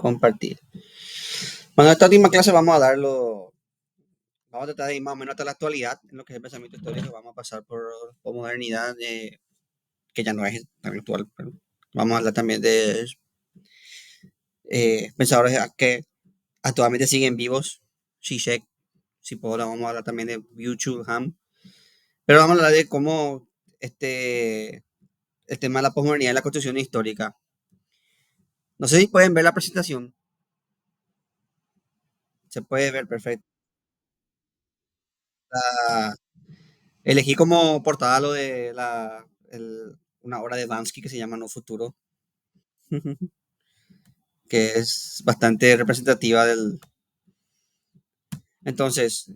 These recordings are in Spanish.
compartir. Bueno, esta última clase vamos a tratar de ir más o menos hasta la actualidad en lo que es el pensamiento histórico. Vamos a pasar por modernidad, que ya no es tan actual, pero vamos a hablar también de pensadores que actualmente siguen vivos. Zizek, si puedo, vamos a hablar también de Byung-Chul Han. Pero vamos a hablar de cómo el tema de la posmodernidad y la construcción histórica. No sé si pueden ver la presentación. Se puede ver perfecto. La- Elegí como portada lo de una obra de Bansky que se llama No Futuro, que es bastante representativa del... Entonces,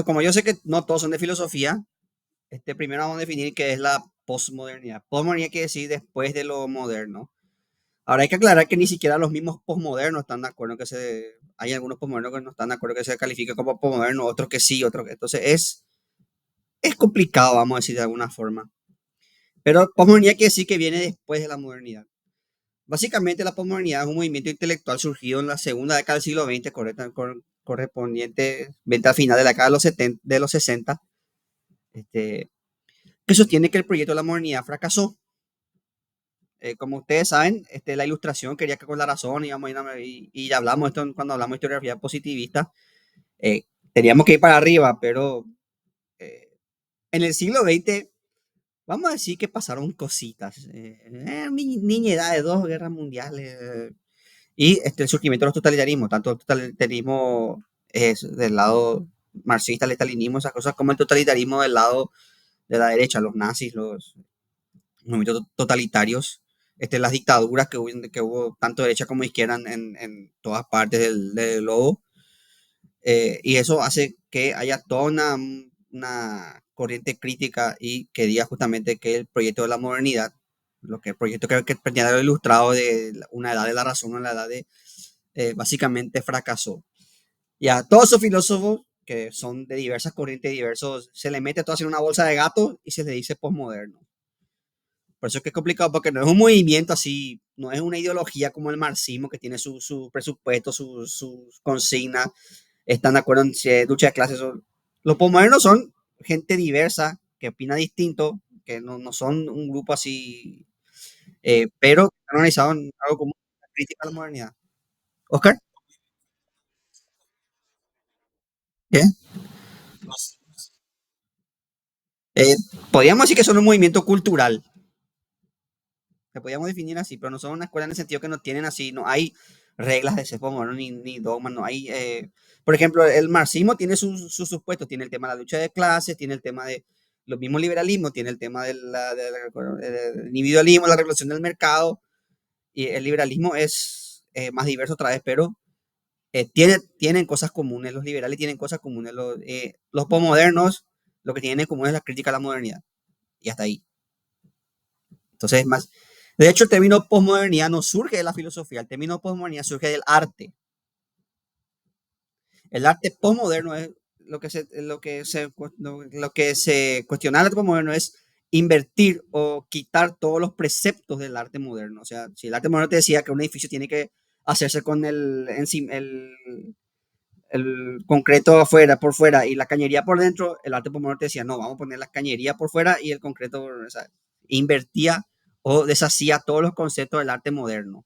como yo sé que no todos son de filosofía, primero vamos a definir qué es la posmodernidad. Posmodernidad quiere decir después de lo moderno. Ahora hay que aclarar que ni siquiera los mismos posmodernos están de acuerdo hay algunos posmodernos que no están de acuerdo que se califique como posmoderno, otros que sí, otros que... Entonces es complicado, vamos a decir de alguna forma. Pero posmodernidad quiere decir que viene después de la modernidad. Básicamente la posmodernidad es un movimiento intelectual surgido en la segunda década del siglo XX, correspondiente al final de la década de los 60, que sostiene que el proyecto de la modernidad fracasó. Como ustedes saben, la ilustración quería que con la razón y ya hablamos esto cuando hablamos de historiografía positivista, teníamos que ir para arriba, pero eh, en el siglo XX vamos a decir que pasaron cositas. Niñedad de dos guerras mundiales, y el surgimiento de los totalitarismos, tanto el totalitarismo del lado marxista, el estalinismo, esas cosas, como el totalitarismo del lado de la derecha, los nazis, los movimientos totalitarios, las dictaduras que hubo tanto derecha como izquierda en todas partes del globo. Y eso hace que haya toda una corriente crítica y que diga justamente que el proyecto de la modernidad, lo que el proyecto que pretendía lo ilustrado de una edad de la razón, una edad de básicamente fracasó. Y a todos esos filósofos que son de diversas corrientes, diversos, se le mete todo así en una bolsa de gato y se le dice posmoderno. Por eso es que es complicado, porque no es un movimiento así, no es una ideología como el marxismo que tiene su presupuesto, sus consignas, están de acuerdo en si es lucha de clases. Los posmodernos son gente diversa, que opina distinto, que no son un grupo así, pero han organizado en algo como una crítica a la modernidad. Oscar, ¿qué? Eh, Podríamos decir que son un movimiento cultural, que podríamos definir así, pero no son una escuela en el sentido que no tienen así, no hay reglas de ser posmoderno ni dogmas, no hay... por ejemplo, el marxismo tiene sus supuestos, tiene el tema de la lucha de clases, tiene el tema de los mismos liberalismos, tiene el tema del individualismo, la regulación del mercado, y el liberalismo es más diverso otra vez, pero tienen cosas comunes, los liberales tienen cosas comunes, los posmodernos lo que tienen en común es la crítica a la modernidad, y hasta ahí. Entonces, es más, de hecho, el término posmodernidad no surge de la filosofía, el término posmodernidad surge del arte. El arte posmoderno es lo que se cuestiona el arte posmoderno es invertir o quitar todos los preceptos del arte moderno. O sea, si el arte moderno te decía que un edificio tiene que hacerse con el concreto afuera, por fuera y la cañería por dentro, el arte posmoderno te decía, no, vamos a poner la cañería por fuera y el concreto, o sea, invertía o deshacía todos los conceptos del arte moderno.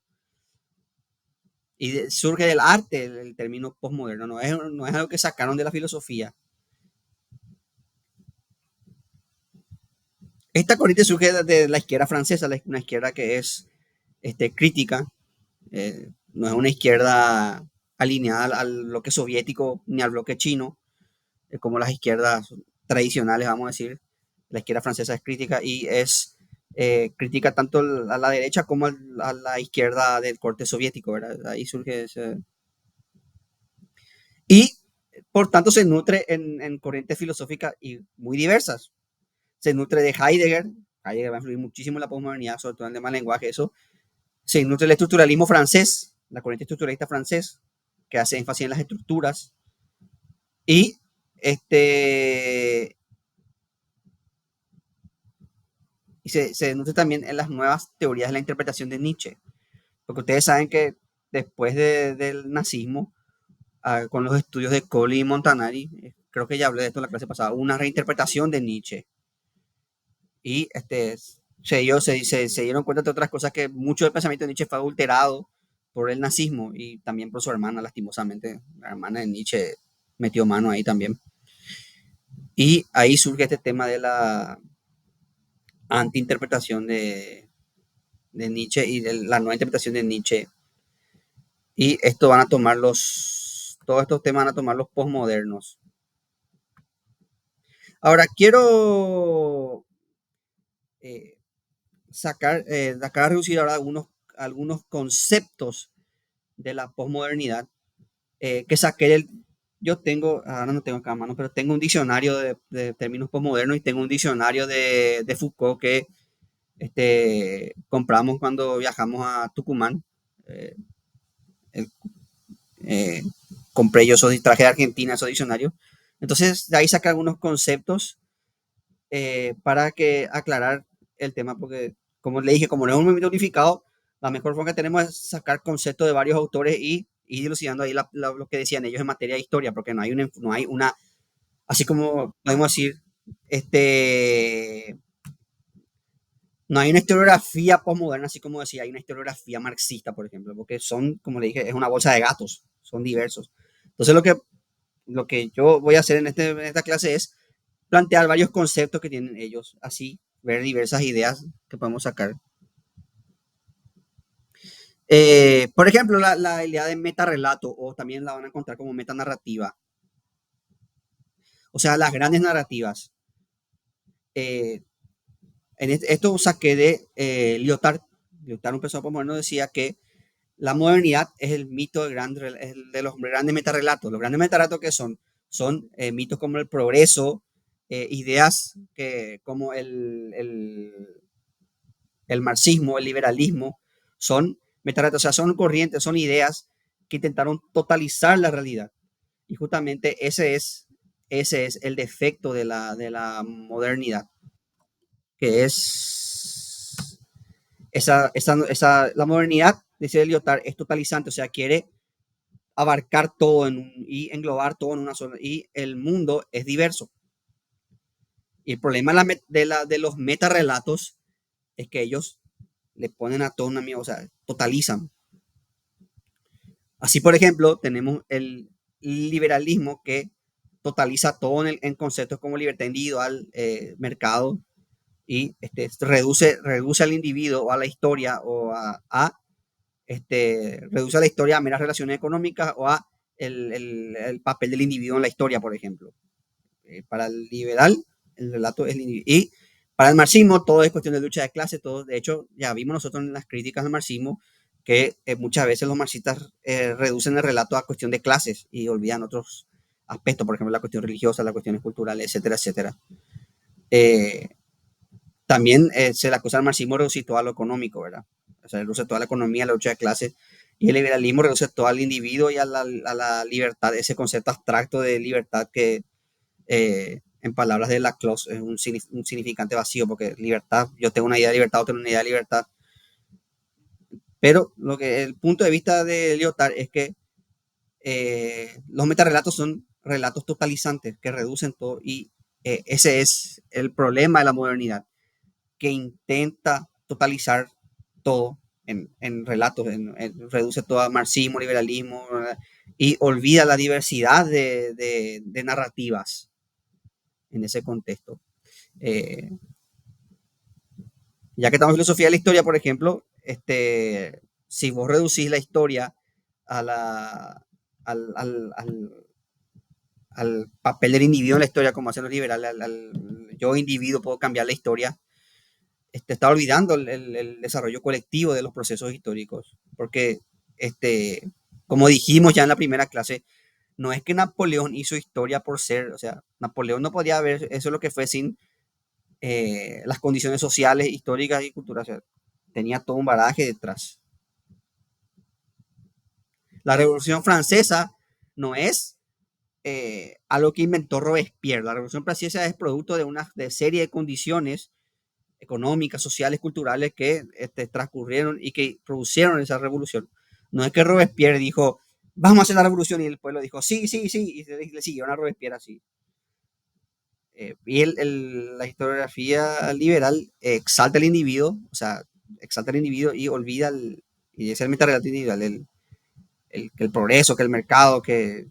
Y surge del arte el término postmoderno, no es algo que sacaron de la filosofía. Esta corriente surge de la izquierda francesa, una izquierda que es crítica, no es una izquierda alineada al bloque soviético ni al bloque chino, como las izquierdas tradicionales, vamos a decir. La izquierda francesa es crítica y es crítica tanto a la derecha como a la izquierda del corte soviético, ¿verdad? Ahí surge ese... Y por tanto se nutre en corrientes filosóficas y muy diversas. Se nutre de Heidegger. Heidegger va a influir muchísimo en la posmodernidad, sobre todo en el tema del lenguaje, eso. Se nutre del estructuralismo francés, la corriente estructuralista francés, que hace énfasis en las estructuras. Y se nutre también en las nuevas teorías de la interpretación de Nietzsche. Porque ustedes saben que después del nazismo, con los estudios de Colli y Montanari, creo que ya hablé de esto en la clase pasada, una reinterpretación de Nietzsche. Y se dieron cuenta de otras cosas, que mucho del pensamiento de Nietzsche fue adulterado por el nazismo y también por su hermana, lastimosamente. La hermana de Nietzsche metió mano ahí también. Y ahí surge este tema de la antiinterpretación de Nietzsche y de la nueva interpretación de Nietzsche. Y esto van a tomar todos estos temas van a tomar los posmodernos. Ahora quiero eh, sacar a reducir ahora algunos conceptos de la posmodernidad, que saqué yo tengo, ahora no tengo acá a mano, pero tengo un diccionario de términos posmodernos y tengo un diccionario de Foucault que compramos cuando viajamos a Tucumán. Eh, el- eh, Compré yo esos, traje de Argentina esos diccionarios. Entonces, de ahí saqué algunos conceptos, para que aclarar el tema, porque como le dije, como no es un movimiento unificado, la mejor forma que tenemos es sacar conceptos de varios autores y ir dilucidando ahí lo que decían ellos en materia de historia, porque no hay una, así como podemos decir, este, no hay una historiografía postmoderna, así como decía, hay una historiografía marxista, por ejemplo, porque son, como le dije, es una bolsa de gatos, son diversos. Entonces lo que yo voy a hacer en esta clase es plantear varios conceptos que tienen ellos, así ver diversas ideas que podemos sacar. Por ejemplo, la idea de metarrelato, o también la van a encontrar como metanarrativa, o sea, las grandes narrativas. Eh, Esto saqué de Lyotard. Lyotard, un pensador moderno, decía que la modernidad es el mito es el de los grandes metarrelatos. Los grandes metarrelatos que son mitos como el progreso, ideas como el marxismo, el liberalismo, son metarrelatos, o sea, son corrientes, son ideas que intentaron totalizar la realidad. Y justamente ese es el defecto de la modernidad, que es la modernidad, dice Lyotard, es totalizante, o sea, quiere abarcar todo y englobar todo en una sola, y el mundo es diverso. Y el problema de los metarrelatos es que ellos le ponen a todo una, o sea, totalizan. Así, por ejemplo, tenemos el liberalismo que totaliza todo en conceptos como libertad individual, mercado, y reduce al individuo o a la historia o reduce a la historia a meras relaciones económicas o a el papel del individuo en la historia, por ejemplo. Para el liberal, el relato es el individuo. Y para el marxismo, todo es cuestión de lucha de clase. Todo, de hecho, ya vimos nosotros en las críticas al marxismo que muchas veces los marxistas reducen el relato a cuestión de clases y olvidan otros aspectos, por ejemplo, la cuestión religiosa, las cuestiones culturales, etcétera, etcétera. Eh, También se le acusa al marxismo de reducir todo a lo económico, ¿verdad? O sea, reduce toda la economía a la lucha de clases. Y el liberalismo reduce todo al individuo y a la libertad, ese concepto abstracto de libertad que, en palabras de Laclos, es un significante vacío, porque libertad, yo tengo una idea de libertad, otro una idea de libertad. Pero el punto de vista de Lyotard es que los metarrelatos son relatos totalizantes que reducen todo, y ese es el problema de la modernidad, que intenta totalizar todo en relatos, reduce todo a marxismo, liberalismo, y olvida la diversidad de narrativas en ese contexto. Eh, ya que estamos en filosofía de la historia, por ejemplo, si vos reducís la historia a al, al, al, al papel del individuo en la historia, como hacen los liberales, yo individuo puedo cambiar la historia, está olvidando el desarrollo colectivo de los procesos históricos, porque, este, como dijimos ya en la primera clase, no es que Napoleón hizo historia por ser, o sea, Napoleón no podía haber, eso es lo que fue sin las condiciones sociales, históricas y culturales, o sea, tenía todo un baraje detrás. La Revolución Francesa no es algo que inventó Robespierre, la Revolución Francesa es producto de una serie de condiciones económicas, sociales, culturales que transcurrieron y que produjeron esa revolución. No es que Robespierre dijo, vamos a hacer la revolución y el pueblo dijo, sí, sí, sí, y le siguieron a Robespierre así. Y la historiografía liberal exalta al individuo, o sea, exalta al individuo y olvida y es el metarrelato individual, el progreso, que el mercado, que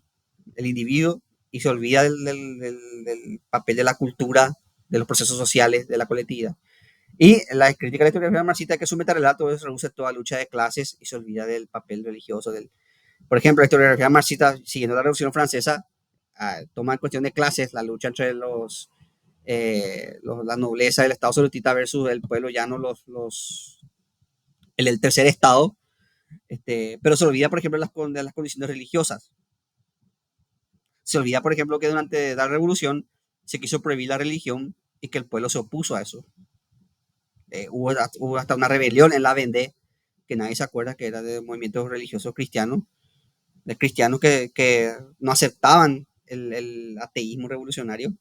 el individuo, y se olvida del papel de la cultura, de los procesos sociales, de la colectividad. Y la crítica de la historiografía marxista es que su metarrelato reduce toda lucha de clases y se olvida del papel religioso. Por ejemplo, la historiografía marxista, siguiendo la Revolución Francesa, toma en cuestión de clases la lucha entre la nobleza del Estado absolutista versus el pueblo llano, el tercer Estado, pero se olvida, por ejemplo, de las condiciones religiosas. Se olvida, por ejemplo, que durante la revolución se quiso prohibir la religión y que el pueblo se opuso a eso. Hubo hasta una rebelión en la Vendée, que nadie se acuerda que era de movimientos religiosos cristianos, de cristianos que no aceptaban el ateísmo revolucionario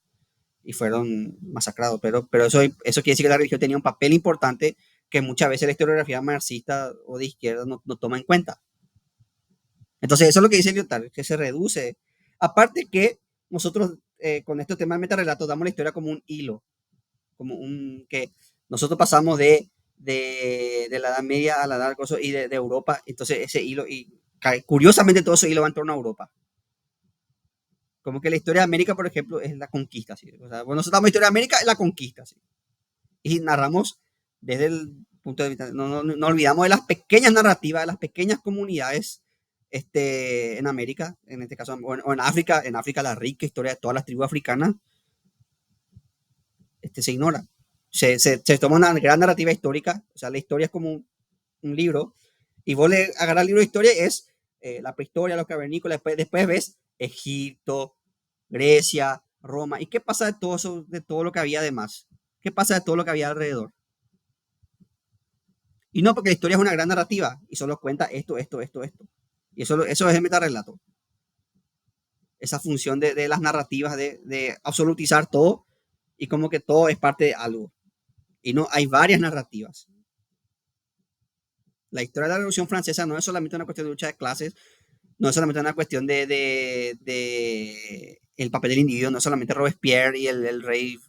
y fueron masacrados. Pero eso quiere decir que la religión tenía un papel importante que muchas veces la historiografía marxista o de izquierda no toma en cuenta. Entonces, eso es lo que dice Lyotard, que se reduce. Aparte que nosotros con estos temas de metarrelatos damos la historia como un hilo, como un que nosotros pasamos de la Edad Media a la Edad Coso y de Europa, entonces ese hilo, y curiosamente todo ese hilo va en torno a Europa. Como que la historia de América, por ejemplo, es la conquista. ¿Sí? O sea, bueno, nosotros damos historia de América, es la conquista. ¿Sí? Y narramos desde el punto de vista, no olvidamos de las pequeñas narrativas, de las pequeñas comunidades en América, en este caso, o en África la rica historia de todas las tribus africanas se ignora. Se toma una gran narrativa histórica, o sea, la historia es como un libro, y vos le agarras el libro de historia, es la prehistoria, los cavernícolas, después ves Egipto, Grecia, Roma, ¿y qué pasa de todo eso, de todo lo que había además? ¿Qué pasa de todo lo que había alrededor? Y no, porque la historia es una gran narrativa y solo cuenta esto, esto, esto, esto. Y eso es el metarrelato. Esa función de las narrativas de absolutizar todo y como que todo es parte de algo. Y no, hay varias narrativas. La historia de la Revolución Francesa no es solamente una cuestión de lucha de clases, no es solamente una cuestión de el papel del individuo, no es solamente Robespierre y el rey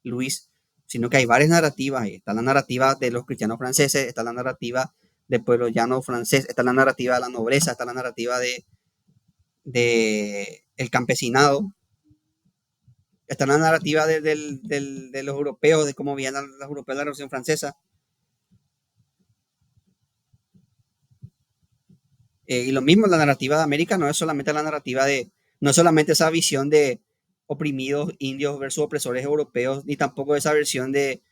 Luis, sino que hay varias narrativas. Está la narrativa de los cristianos franceses, está la narrativa del pueblo llano francés, está la narrativa de la nobleza, está la narrativa de el campesinado, está la narrativa de los europeos, de cómo vivían los europeos de la Revolución Francesa. Y lo mismo, la narrativa de América no es solamente la narrativa no es solamente esa visión de oprimidos indios versus opresores europeos, ni tampoco esa versión de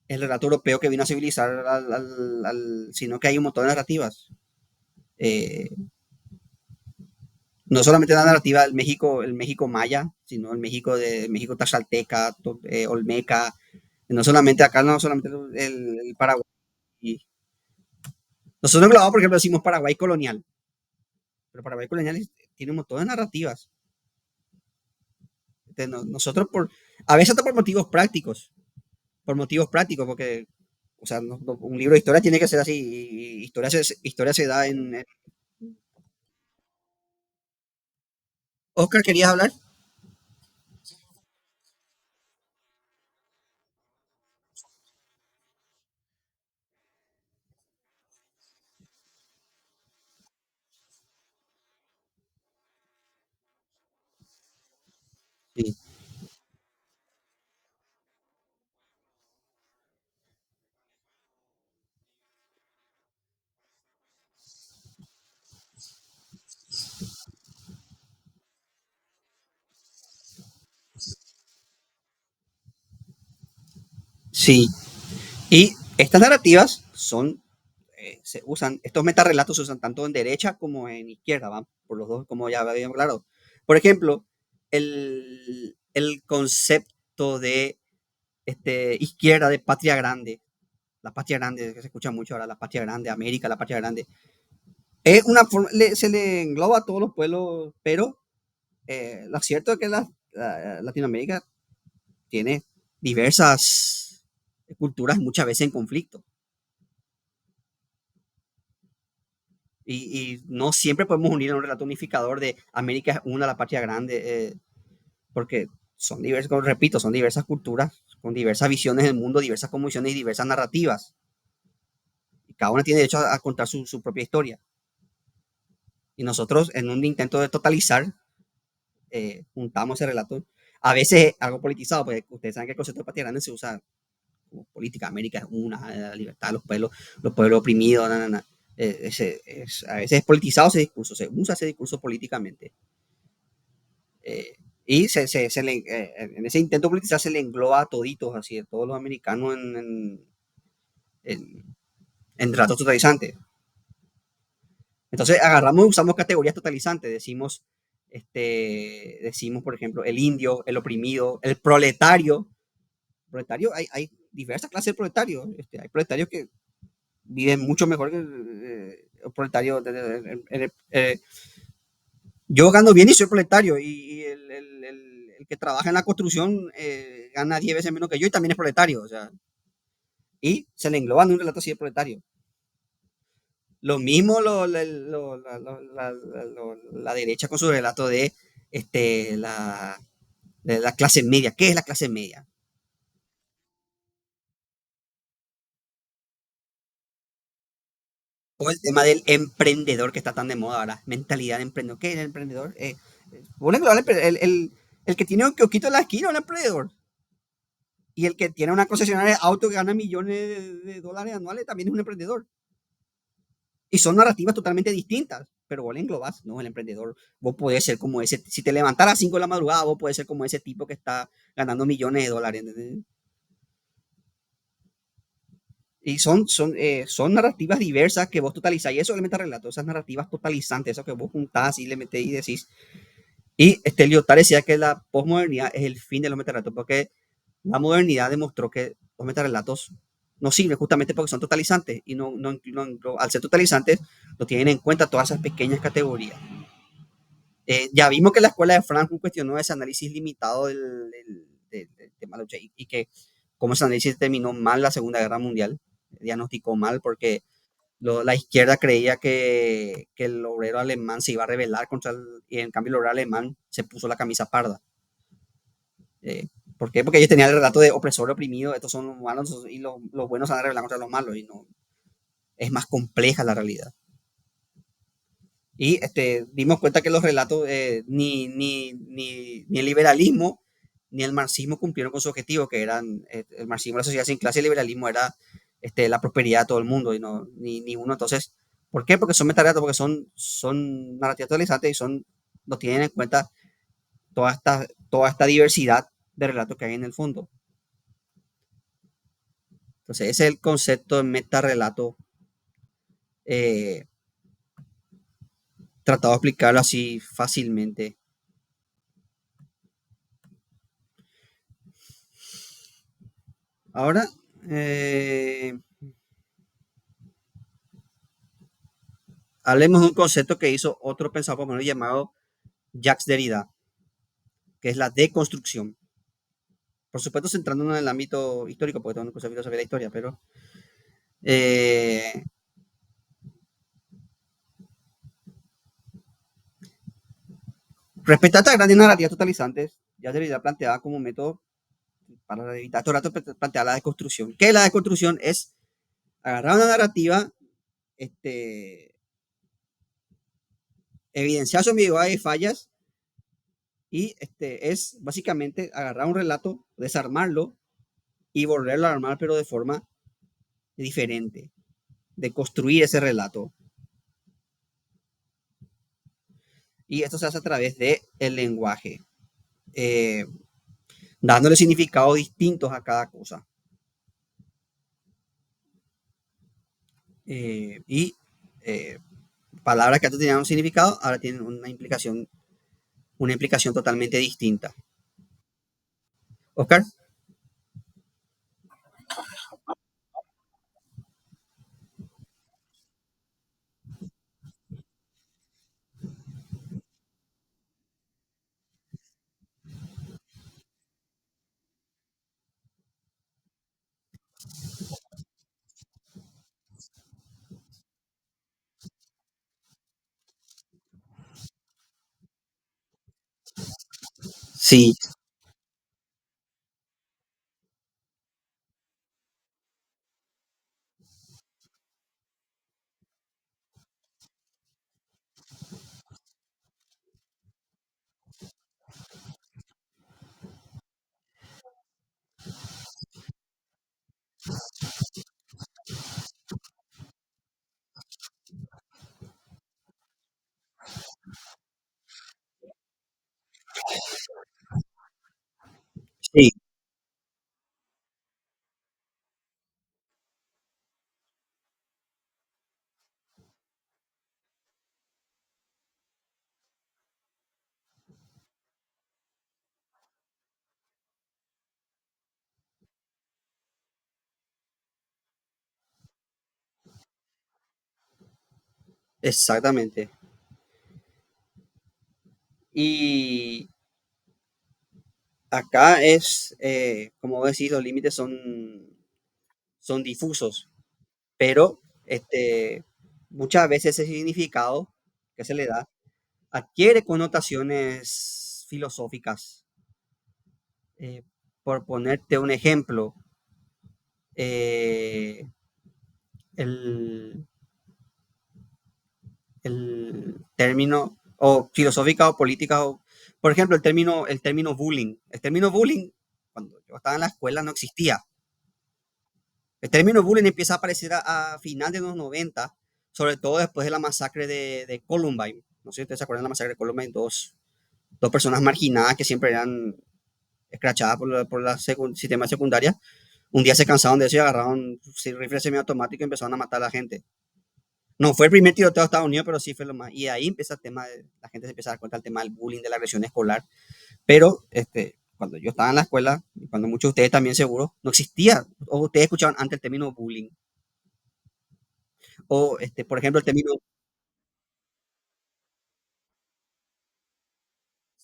el relato europeo que vino a civilizar sino que hay un montón de narrativas. Eh, no solamente la narrativa el México maya, sino el México taxalteca, olmeca, no solamente acá, no solamente el Paraguay. Nosotros en Global, por ejemplo, decimos Paraguay colonial, pero Paraguay colonial tiene un montón de narrativas. Nosotros a veces hasta por motivos prácticos, porque, o sea, un libro de historia tiene que ser así, y historia se da Oscar, ¿querías hablar? Sí, sí. Y estas narrativas se usan, estos metarrelatos se usan tanto en derecha como en izquierda, ¿va? Por los dos, como ya habíamos claro. Por ejemplo, el concepto de izquierda, de patria grande, la patria grande, que se escucha mucho ahora, la patria grande, América, la patria grande, es una forma, se le engloba a todos los pueblos, pero lo cierto es que Latinoamérica tiene diversas culturas muchas veces en conflicto. Y no siempre podemos unir en un relato unificador de América es una, la patria grande, porque son diversas, como repito, son diversas culturas, con diversas visiones del mundo, diversas convicciones y diversas narrativas. Y cada una tiene derecho a contar su propia historia. Y nosotros, en un intento de totalizar, juntamos ese relato. A veces algo politizado, porque ustedes saben que el concepto de patria grande se usa como política. América es una, la libertad de los pueblos oprimidos, na, na, na. A veces es politizado ese discurso, se usa ese discurso políticamente. Eh, y en ese intento politizar se le engloba a toditos, así, a todos los americanos en, en relatos totalizantes. Entonces agarramos y usamos categorías totalizantes, decimos, por ejemplo, el indio, el oprimido, el proletario. Proletario, hay diversas clases de proletarios. Hay proletarios que viven mucho mejor que el proletario. Yo gano bien y soy proletario, y el que trabaja en la construcción gana 10 veces menos que yo y también es proletario. O sea, y se le engloba en un relato así de proletario. Lo mismo la derecha con su relato de la clase media. ¿Qué es la clase media? O el tema del emprendedor que está tan de moda ahora. Mentalidad de emprendedor. ¿Qué es el emprendedor? Bueno, el que tiene un kiosquito en la esquina es un emprendedor. Y el que tiene una concesionaria de auto que gana millones de dólares anuales también es un emprendedor. Y son narrativas totalmente distintas, pero vos le englobas, ¿no? El emprendedor, vos podés ser como ese, si te levantaras a las 5 de la madrugada, vos podés ser como ese tipo que está ganando millones de dólares, ¿entendés? Y son narrativas diversas que vos totalizás, y eso le metes relato, esas narrativas totalizantes, eso que vos juntás y le metés y decís. Y Lyotard decía que la posmodernidad es el fin de los metarrelatos, porque la modernidad demostró que los metarrelatos no sirven justamente porque son totalizantes, y al ser totalizantes no tienen en cuenta todas esas pequeñas categorías. Ya vimos que la escuela de Frankfurt cuestionó ese análisis limitado del tema de y que como ese análisis terminó mal la Segunda Guerra Mundial, diagnosticó mal porque la izquierda creía que el obrero alemán se iba a rebelar y en cambio el obrero alemán se puso la camisa parda. Eh, ¿Por qué? Porque ellos tenían el relato de opresor oprimido, estos son los malos y los buenos se van a rebelar contra los malos, y no, es más compleja la realidad. Y dimos cuenta que los relatos, ni el liberalismo ni el marxismo cumplieron con su objetivo, que eran el marxismo, la sociedad sin clase, y el liberalismo era la prosperidad de todo el mundo, y no, ni uno. Entonces, ¿por qué? Porque son metadatos, porque son narrativas totalizantes y no tienen en cuenta toda esta diversidad de relatos que hay en el fondo. Entonces, ese es el concepto de metarrelato, eh, tratado de explicarlo así fácilmente. Ahora, eh, hablemos de un concepto que hizo otro pensador por llamado Jacques Derrida, que es la deconstrucción. Por supuesto, centrándonos en el ámbito histórico, porque tengo un curso de filosofía de la historia, pero eh, respecto a estas grandes narrativas totalizantes, ya Derrida planteaba como método para evitar estos ratos, planteaba la deconstrucción. ¿Qué es la deconstrucción? Es agarrar una narrativa, este, evidenciar sus ambigüedades y fallas, y es básicamente agarrar un relato, desarmarlo y volverlo a armar, pero de forma diferente, de construir ese relato. Y esto se hace a través del lenguaje, eh, dándole significados distintos a cada cosa. Y eh, palabras que antes tenían un significado, ahora tienen una implicación totalmente distinta. Oscar, Sí, sí, exactamente. Y acá es, como decís, los límites son difusos, pero muchas veces ese significado que se le da adquiere connotaciones filosóficas. Eh, por ponerte un ejemplo, eh, el, el término, o filosófica o política, o, por ejemplo, el término bullying. El término bullying, cuando yo estaba en la escuela, no existía. El término bullying empieza a aparecer a final de los 90, sobre todo después de la masacre de Columbine. No sé si ustedes se acuerdan de la masacre de Columbine, dos personas marginadas que siempre eran escrachadas por la sistema secundaria. Un día se cansaron de eso y agarraron rifles semiautomáticos y empezaron a matar a la gente. No fue el primer tiroteo de Estados Unidos, pero sí fue lo más. Y ahí empieza el tema, la gente se empieza a dar cuenta del tema del bullying, de la agresión escolar. Pero cuando yo estaba en la escuela, y cuando muchos de ustedes también seguro, no existía. O ustedes escuchaban antes el término bullying. O, por ejemplo, el término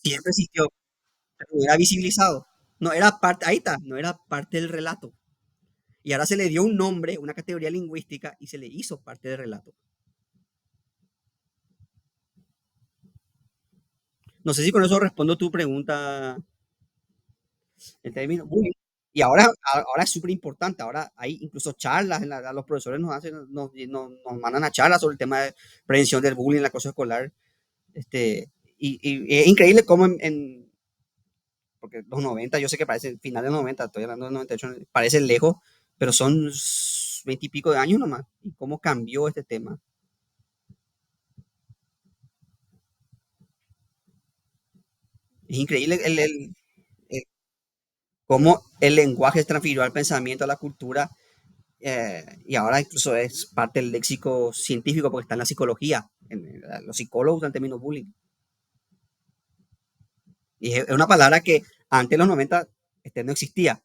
siempre existió, pero no era visibilizado. No era parte, ahí está, no era parte del relato. Y ahora se le dio un nombre, una categoría lingüística, y se le hizo parte del relato. No sé si con eso respondo tu pregunta, el término bullying. Y ahora es súper importante, ahora hay incluso charlas, los profesores nos mandan a charlas sobre el tema de prevención del bullying, el acoso escolar. Y es increíble cómo porque los 90 yo sé que parece final de los 90, estoy hablando de 98, parece lejos, pero son 20 y pico de años nomás. Y cómo cambió este tema. Es increíble el- cómo el lenguaje se transfirió al pensamiento, a la cultura, y ahora incluso es parte del léxico científico porque está en la psicología. Los psicólogos usan el término bullying. Y es una palabra que antes de los 90 no existía.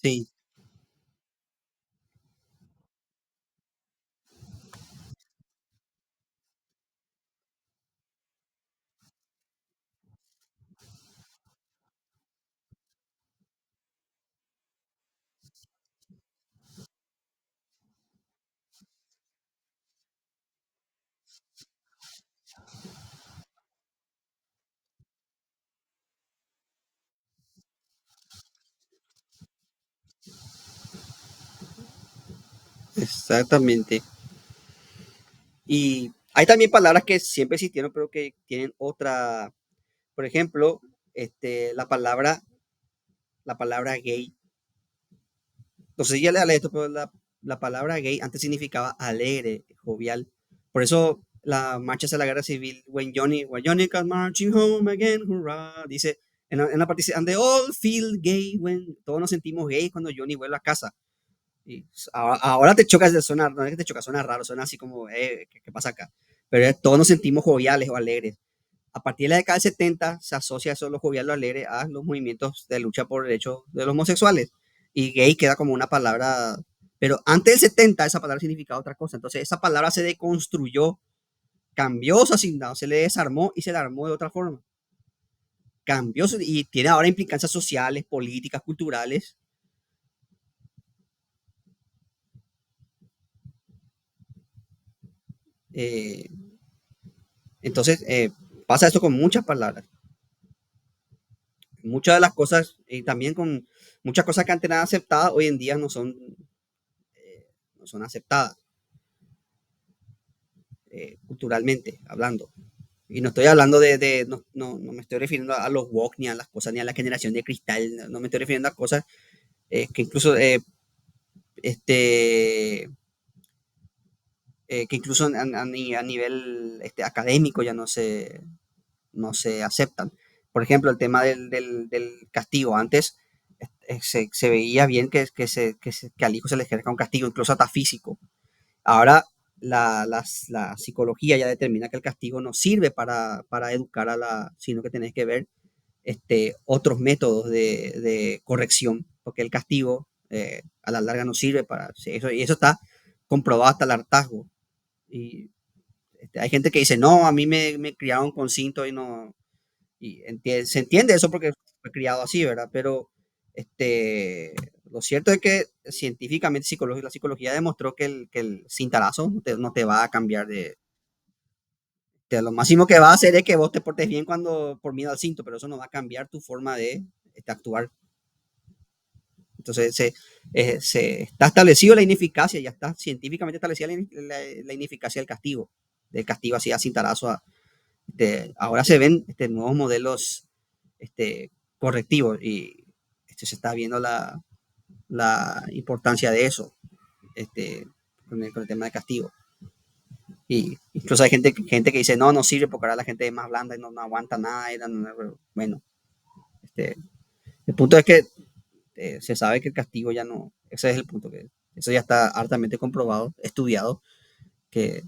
Sí, exactamente. Y hay también palabras que siempre existieron, pero que tienen otra. Por ejemplo, la palabra gay. No sé si ya le hablé de esto, pero la palabra gay antes significaba alegre, jovial. Por eso la marcha hacia la guerra civil, when Johnny comes marching home again, hurrah, dice, en la parte dice, and they all feel gay when, todos nos sentimos gay cuando Johnny vuelve a casa. Y ahora te chocas, suena, no es que te choca, suena raro, suena así como, ¿qué pasa acá? Pero todos nos sentimos joviales o alegres. A partir de la década del 70 se asocia eso, los joviales alegres, a los movimientos de lucha por derechos de los homosexuales. Y gay queda como una palabra, pero antes del 70 esa palabra significaba otra cosa. Entonces esa palabra se deconstruyó, cambió su asignado, se le desarmó y se le armó de otra forma. Cambió y tiene ahora implicancias sociales, políticas, culturales. Eh, entonces pasa esto con muchas palabras. Muchas de las cosas, y también con muchas cosas que antes eran aceptadas, hoy en día no son aceptadas culturalmente hablando. Y no estoy hablando no me estoy refiriendo a los woke, ni a las cosas, ni a la generación de cristal, no me estoy refiriendo a cosas que incluso, este, que incluso a nivel académico ya no se aceptan. Por ejemplo, el tema del castigo. Antes se veía bien que al hijo se le ejerza un castigo, incluso hasta físico. Ahora la psicología ya determina que el castigo no sirve para educar sino que tenés que ver otros métodos de corrección, porque el castigo a la larga no sirve para sí, eso, y eso está comprobado hasta el hartazgo. Y hay gente que dice, no, a mí me criaron con cinto y no, se entiende eso porque fue criado así, ¿verdad? Pero lo cierto es que científicamente la psicología demostró que el cintarazo no te va a cambiar lo máximo que va a hacer es que vos te portes bien cuando por miedo al cinto, pero eso no va a cambiar tu forma de actuar. Entonces se está establecido la ineficacia, ya está científicamente establecida la ineficacia del castigo así a cintarazo. Ahora se ven nuevos modelos este, correctivos y se está viendo la importancia de eso con el tema de castigo. Y incluso hay gente que dice, no, no sirve porque ahora la gente es más blanda y no aguanta nada. Bueno, este, el punto es que se sabe que el castigo ya no, ese es el punto, que eso ya está hartamente comprobado, estudiado, que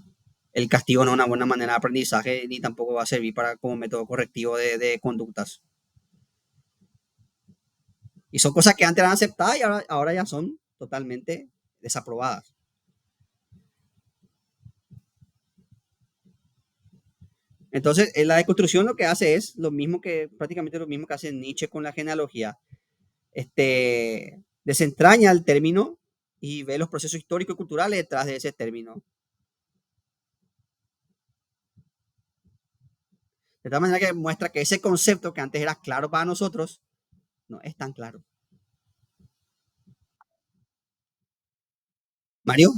el castigo no es una buena manera de aprendizaje ni tampoco va a servir como método correctivo de conductas. Y son cosas que antes eran aceptadas y ahora ya son totalmente desaprobadas. Entonces, la deconstrucción lo que hace es prácticamente lo mismo que hace Nietzsche con la genealogía. Desentraña el término y ve los procesos históricos y culturales detrás de ese término. De tal manera que muestra que ese concepto que antes era claro para nosotros, no es tan claro. Mario,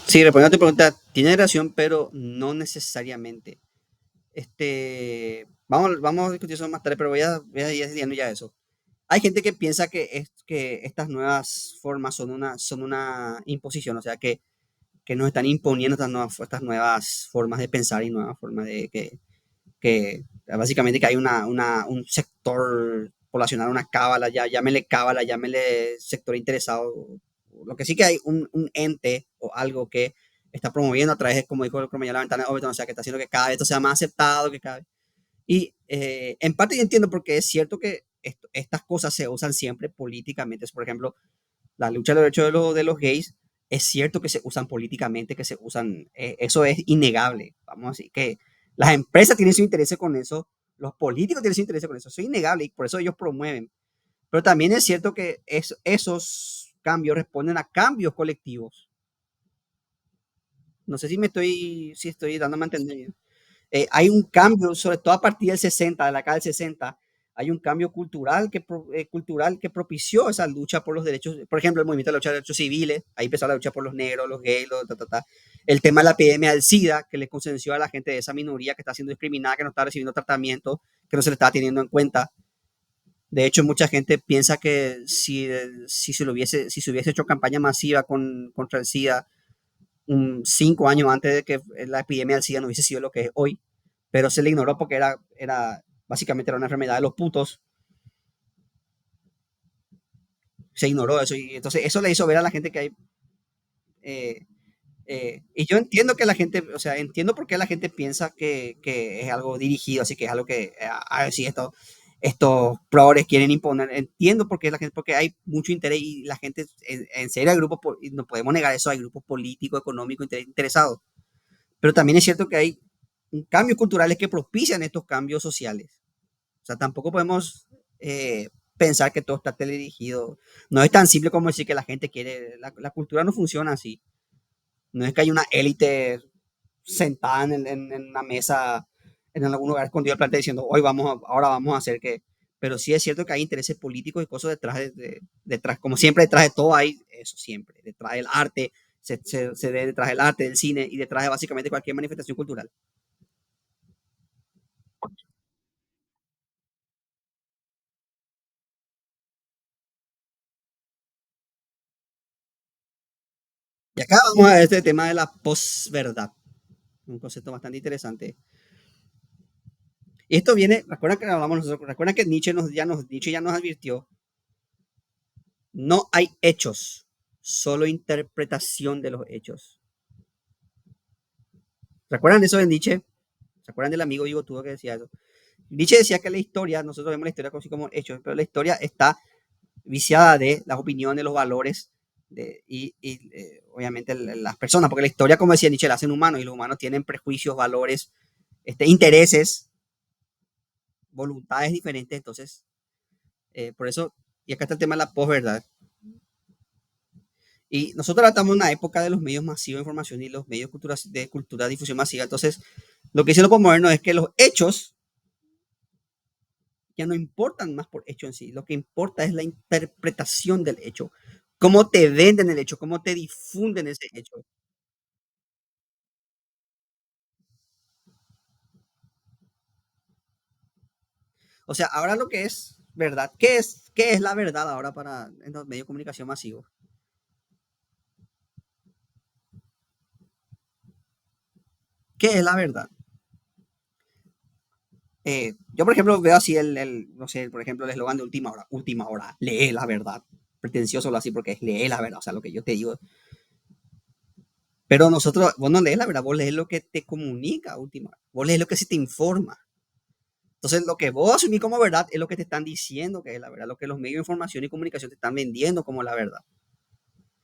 sí, respondiendo a tu pregunta, tiene relación, pero no necesariamente. Vamos a discutir eso más tarde, pero voy a ir diciendo ya eso. Hay gente que piensa que estas nuevas formas son una imposición, o sea, que nos están imponiendo estas nuevas formas de pensar y nuevas formas que básicamente que hay un sector poblacional, una cábala, llámele cábala, llámele sector interesado. Lo que sí que hay un ente o algo que está promoviendo a través de, como dijo la ventana de Overton, o sea, que está haciendo que cada vez esto sea más aceptado, que cada vez y en parte yo entiendo porque es cierto que estas cosas se usan siempre políticamente. Por ejemplo, la lucha de los derechos de los gays, es cierto que se usan políticamente, que se usan, eso es innegable. Vamos a decir que las empresas tienen su interés con eso, los políticos tienen su interés con eso es innegable y por eso ellos promueven. Pero también es cierto que esos cambios responden a cambios colectivos. No sé si estoy dándome a entender bien. Hay un cambio, sobre todo a partir del 60, de la década del 60, hay un cambio cultural que propició esa lucha por los derechos, por ejemplo, el movimiento de la lucha de derechos civiles, ahí empezó la lucha por los negros, los gays, los, ta, ta, ta. El tema de la epidemia del SIDA, que le consenció a la gente de esa minoría que está siendo discriminada, que no está recibiendo tratamiento, que no se le está teniendo en cuenta. De hecho, mucha gente piensa que si se hubiese hecho campaña masiva contra el SIDA 5 años antes de que la epidemia del SIDA no hubiese sido lo que es hoy, pero se le ignoró porque básicamente era una enfermedad de los putos, se ignoró eso y entonces eso le hizo ver a la gente que hay eh, y yo entiendo que la gente, o sea, entiendo por qué la gente piensa que es algo dirigido, así que es algo que, sí, estos progres quieren imponer. Entiendo por qué la gente, porque hay mucho interés y la gente, en serio, hay grupos, y no podemos negar eso, hay grupos políticos, económicos interesados. Pero también es cierto que hay cambios culturales que propician estos cambios sociales. O sea, tampoco podemos pensar que todo está teledirigido. No es tan simple como decir que la gente quiere, la cultura no funciona así. No es que hay una élite sentada en una mesa en algún lugar escondido del planeta diciendo, ahora vamos a hacer que... Pero sí es cierto que hay intereses políticos y cosas detrás, detrás, como siempre, detrás de todo hay eso, siempre. Detrás del arte, se ve detrás del arte, del cine y detrás de básicamente cualquier manifestación cultural. Y acá vamos a este tema de la posverdad, un concepto bastante interesante. Y esto viene, recuerda que hablamos nosotros, recuerda que Nietzsche ya nos advirtió, no hay hechos, solo interpretación de los hechos. ¿Recuerdan eso de Nietzsche? ¿Se acuerdan del amigo Ivo Tudo que decía eso? Nietzsche decía que la historia, nosotros vemos la historia así como hechos, pero la historia está viciada de las opiniones, los valores obviamente las personas, porque la historia, como decía Nietzsche, la hacen humanos y los humanos tienen prejuicios, valores, intereses, voluntades diferentes, entonces, por eso, y acá está el tema de la posverdad. Y nosotros ahora estamos en una época de los medios masivos de información y los medios de cultura de difusión masiva, entonces, lo que dice lo posmoderno es que los hechos ya no importan más por hecho en sí, lo que importa es la interpretación del hecho, cómo te venden el hecho, cómo te difunden ese hecho. O sea, ahora lo que es verdad, qué es la verdad ahora para en los medios de comunicación masivos? ¿Qué es la verdad? Yo, por ejemplo, veo así no sé, por ejemplo, el eslogan de última hora, lee la verdad. Pretencioso lo así porque es lee la verdad, o sea, lo que yo te digo. Pero vos no lees la verdad, vos lees lo que te comunica a última hora. Vos lees lo que se te informa. Entonces, lo que vos asumís como verdad es lo que te están diciendo que es la verdad, lo que los medios de información y comunicación te están vendiendo como la verdad,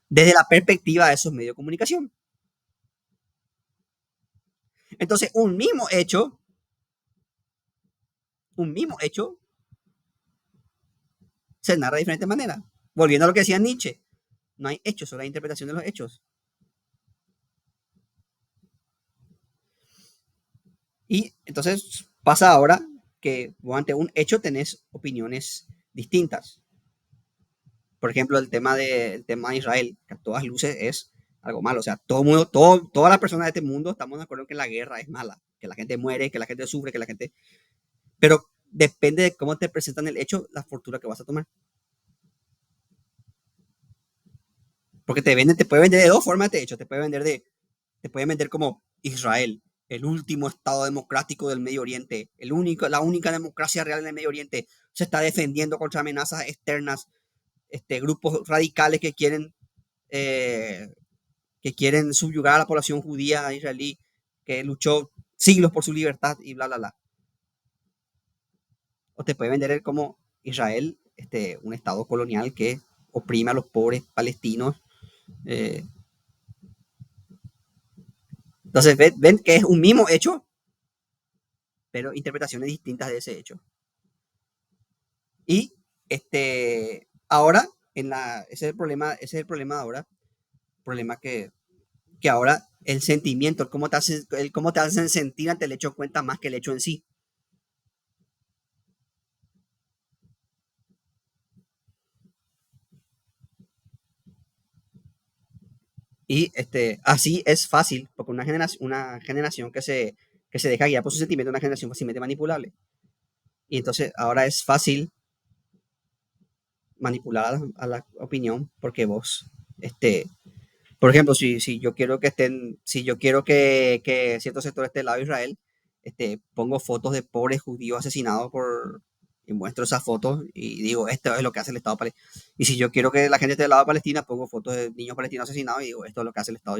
desde la perspectiva de esos medios de comunicación. Entonces, un mismo hecho se narra de diferentes maneras. Volviendo a lo que decía Nietzsche, no hay hechos, solo hay interpretación de los hechos. Y entonces pasa ahora que vos ante un hecho tenés opiniones distintas. Por ejemplo, el tema de Israel, que a todas luces es algo malo. O sea, todo mundo, todas las personas de este mundo estamos de acuerdo en que la guerra es mala, que la gente muere, que la gente sufre, que la gente... Pero depende de cómo te presentan el hecho, la fortuna que vas a tomar. Porque te puede vender de dos formas este hecho. Te puede vender como Israel, el último estado democrático del Medio Oriente, la única democracia real en el Medio Oriente, se está defendiendo contra amenazas externas, grupos radicales eh, que quieren subyugar a la población judía israelí, que luchó siglos por su libertad y bla, bla, bla. O te puede vender como Israel, un estado colonial que oprime a los pobres palestinos. eh, entonces ven que es un mismo hecho, pero interpretaciones distintas de ese hecho. Y ahora, ese es el problema ahora, problema que ahora el sentimiento, el cómo te hacen sentir ante el hecho cuenta más que el hecho en sí. Y así es fácil, porque una generación que se deja guiar por sus sentimientos es una generación fácilmente manipulable. Y entonces ahora es fácil manipular a la opinión porque vos, por ejemplo, si yo quiero que estén, si yo quiero que cierto sector esté del lado de Israel, pongo fotos de pobres judíos asesinados y muestro esas fotos y digo, esto es lo que hace el Estado palestino. Y si yo quiero que la gente esté del lado de Palestina, pongo fotos de niños palestinos asesinados y digo, esto es lo que hace el Estado.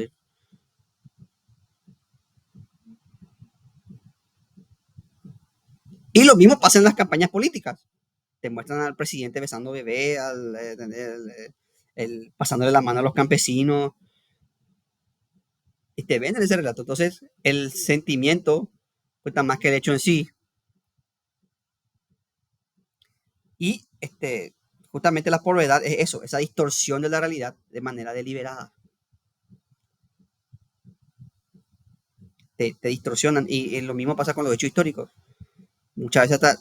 Y lo mismo pasa en las campañas políticas. Te muestran al presidente besando bebé, pasándole la mano a los campesinos, y te venden ese relato. Entonces, el sentimiento cuenta más que el hecho en sí. Y justamente la porvedad es eso, esa distorsión de la realidad de manera deliberada. Te distorsionan. Y lo mismo pasa con los hechos históricos. Muchas veces hasta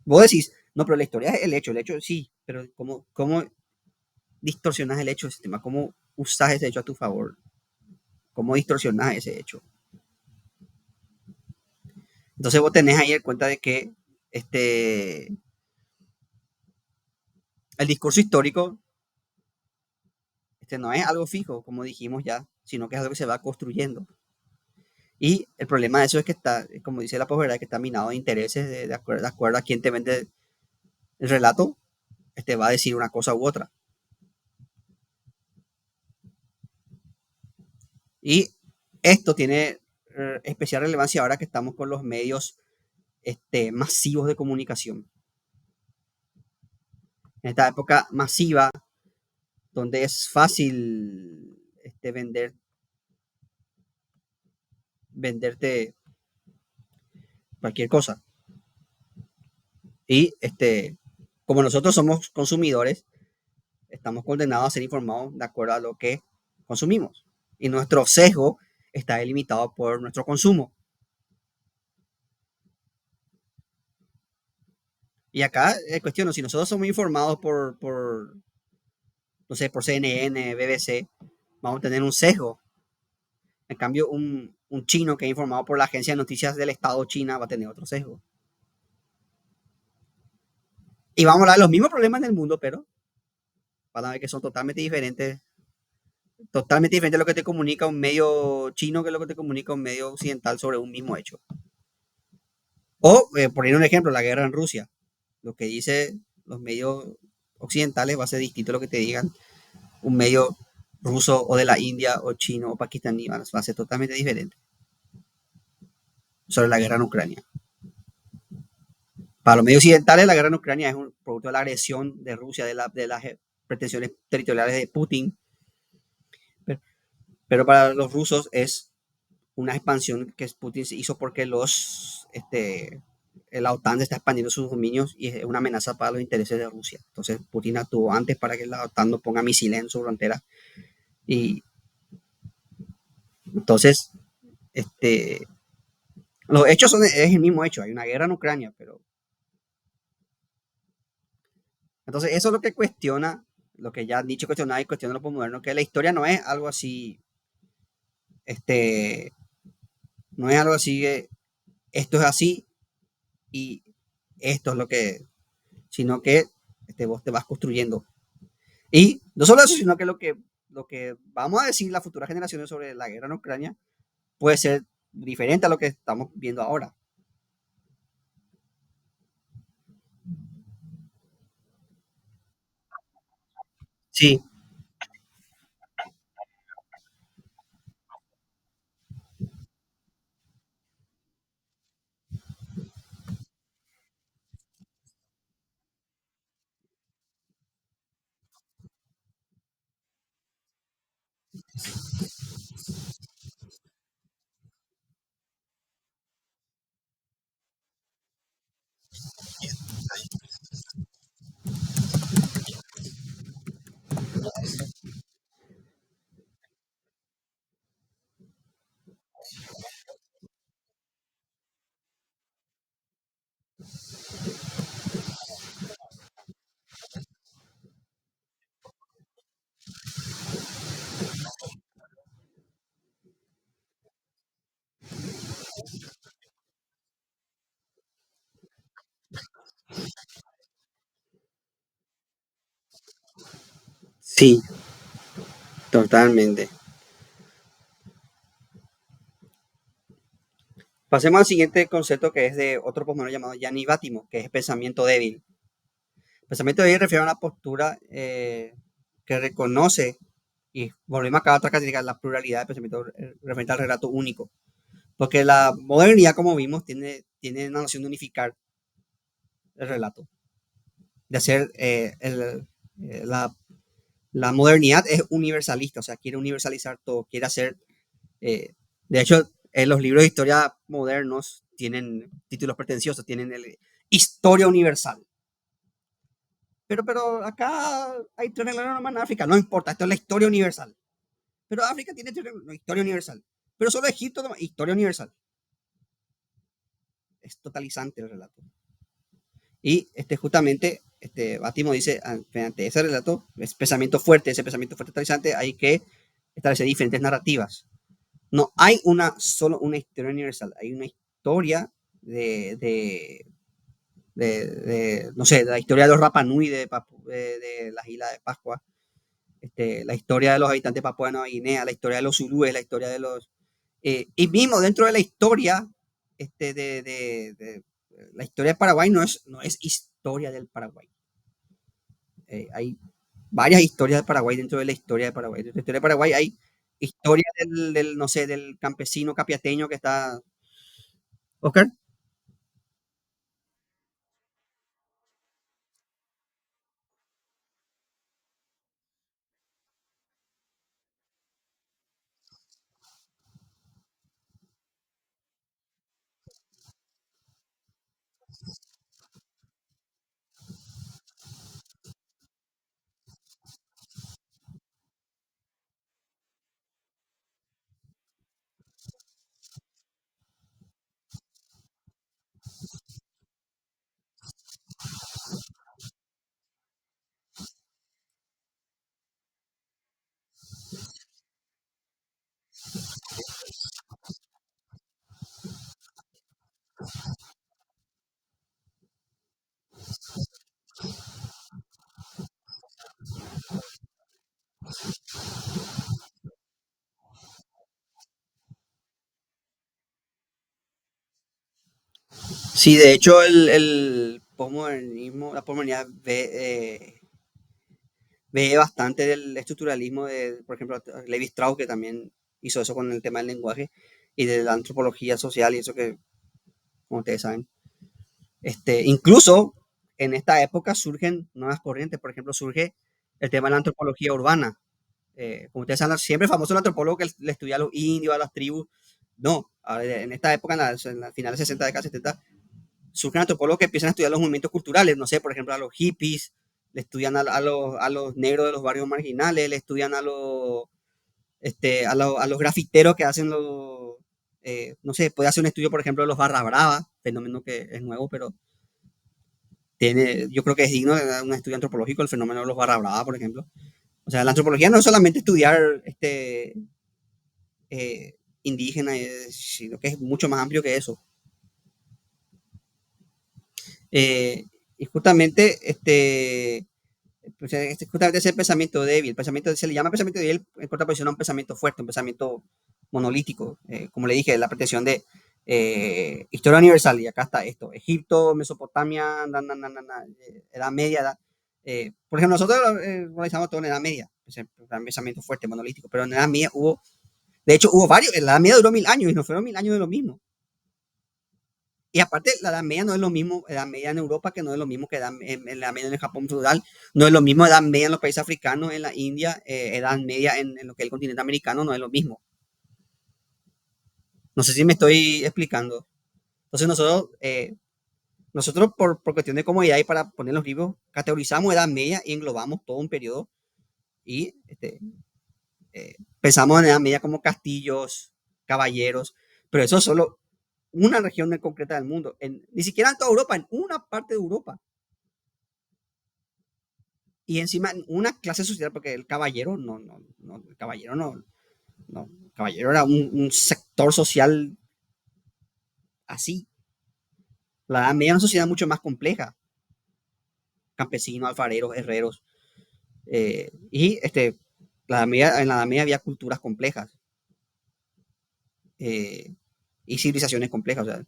vos decís, no, pero la historia es el hecho sí, pero ¿cómo distorsionas el hecho del sistema? ¿Cómo usas ese hecho a tu favor? ¿Cómo distorsionas ese hecho? Entonces vos tenés ahí en cuenta de que el discurso histórico no es algo fijo, como dijimos ya, sino que es algo que se va construyendo. Y el problema de eso es que está, como dice la posverdad, que está minado de intereses de acuerdo a quién te vende el relato, va a decir una cosa u otra. Y esto tiene especial relevancia ahora que estamos con los medios masivos de comunicación. En esta época masiva, donde es fácil venderte cualquier cosa. Y como nosotros somos consumidores, estamos condenados a ser informados de acuerdo a lo que consumimos. Y nuestro sesgo está delimitado por nuestro consumo. Y acá cuestiono, si nosotros somos informados no sé, por CNN, BBC, vamos a tener un sesgo. En cambio, un chino que es informado por la agencia de noticias del Estado China va a tener otro sesgo. Y vamos a hablar de los mismos problemas del mundo, pero van a ver que son totalmente diferentes lo que te comunica un medio chino que lo que te comunica un medio occidental sobre un mismo hecho. O, poner un ejemplo, la guerra en Rusia. Lo que dice los medios occidentales va a ser distinto a lo que te digan un medio ruso o de la India o chino o pakistaní. Va a ser totalmente diferente sobre la guerra en Ucrania. Para los medios occidentales, la guerra en Ucrania es un producto de la agresión de Rusia, de las pretensiones territoriales de Putin. Pero para los rusos es una expansión que Putin hizo porque la OTAN está expandiendo sus dominios y es una amenaza para los intereses de Rusia. Entonces Putin actuó antes para que la OTAN no ponga misiles en su frontera. Y entonces, este, los hechos es el mismo hecho. Hay una guerra en Ucrania, pero entonces eso es lo que cuestiona, lo que ya han dicho cuestionar y cuestiona lo moderno, que la historia no es algo así, este, no es algo así que esto es así y esto es lo que, sino que vos te vas construyendo. Y no solo eso, sino que lo que vamos a decir las futuras generaciones sobre la guerra en Ucrania puede ser diferente a lo que estamos viendo ahora. Sí, Sí, totalmente. Pasemos al siguiente concepto que es de otro posmoderno llamado Gianni Bátimo, que es pensamiento débil. Pensamiento débil refiere a una postura que reconoce, y volvemos acá a otra característica, la pluralidad de pensamiento referente al relato único. Porque la modernidad, como vimos, tiene una noción de unificar el relato, de hacer la modernidad es universalista, o sea, quiere universalizar todo, quiere hacer, eh, de hecho, los libros de historia modernos tienen títulos pretenciosos, tienen el Historia Universal. Pero acá hay tres reglas nomás en África, no importa, esto es la historia universal. Pero África tiene tres reglas, no, historia universal. Pero solo Egipto, no, historia universal. Es totalizante el relato. Y justamente, Bátimo dice, mediante ese relato, ese pensamiento fuerte, totalizante, hay que establecer diferentes narrativas. No hay solo una historia universal, hay una historia de, de, no sé, de la historia de los Rapanui de las Islas de Pascua, la historia de los habitantes de Papua Nueva Guinea, la historia de los zulúes, la historia de los... y mismo dentro de la historia, la historia de Paraguay no es historia del Paraguay. Hay varias historias de Paraguay dentro de la historia de Paraguay. Dentro de la historia de Paraguay hay historia no sé, del campesino capiateño que está... Oscar. Sí, de hecho el posmodernismo, la posmodernidad ve bastante del estructuralismo de, por ejemplo, Levi Strauss, que también hizo eso con el tema del lenguaje y de la antropología social y eso que, como ustedes saben, incluso en esta época surgen nuevas corrientes, por ejemplo, surge el tema de la antropología urbana. Como ustedes saben, siempre famoso el antropólogo que le estudia a los indios, a las tribus. No, en esta época, en la finales de 60, década 70, surgen antropólogos que empiezan a estudiar los movimientos culturales, no sé, por ejemplo, a los hippies, le estudian a los negros de los barrios marginales, le estudian a los grafiteros que hacen no sé, puede hacer un estudio, por ejemplo, de los barra brava, fenómeno que es nuevo, pero yo creo que es digno de un estudio antropológico el fenómeno de los barra brava, por ejemplo. O sea, la antropología no es solamente estudiar eh, indígena, sino que es mucho más amplio que eso. Eh, y justamente pues, justamente ese pensamiento débil, se le llama pensamiento débil en contraposición a un pensamiento fuerte, un pensamiento monolítico, como le dije, la pretensión de historia universal, y acá está esto, Egipto, Mesopotamia, Edad Media, por ejemplo, nosotros realizamos todo en Edad Media, un pensamiento fuerte, monolítico, pero en Edad Media de hecho hubo varios, en la Edad Media duró 1000 años y no fueron 1000 años de lo mismo. Y aparte, la Edad Media no es lo mismo, Edad Media en Europa, que no es lo mismo que en la Edad Media en el Japón feudal, no es lo mismo Edad Media en los países africanos, en la India, Edad Media en lo que es el continente americano, no es lo mismo. No sé si me estoy explicando. Entonces nosotros por cuestión de comodidad y para poner los libros, categorizamos Edad Media y englobamos todo un periodo y pensamos en Edad Media como castillos, caballeros, pero eso es solo una región concreta del mundo, ni siquiera en toda Europa, en una parte de Europa. Y encima una clase social, porque el caballero el caballero el caballero era un sector social así. La Edad Media era una sociedad mucho más compleja, campesinos, alfareros, herreros, Y en la Edad Media había culturas complejas eh, y civilizaciones complejas. O sea,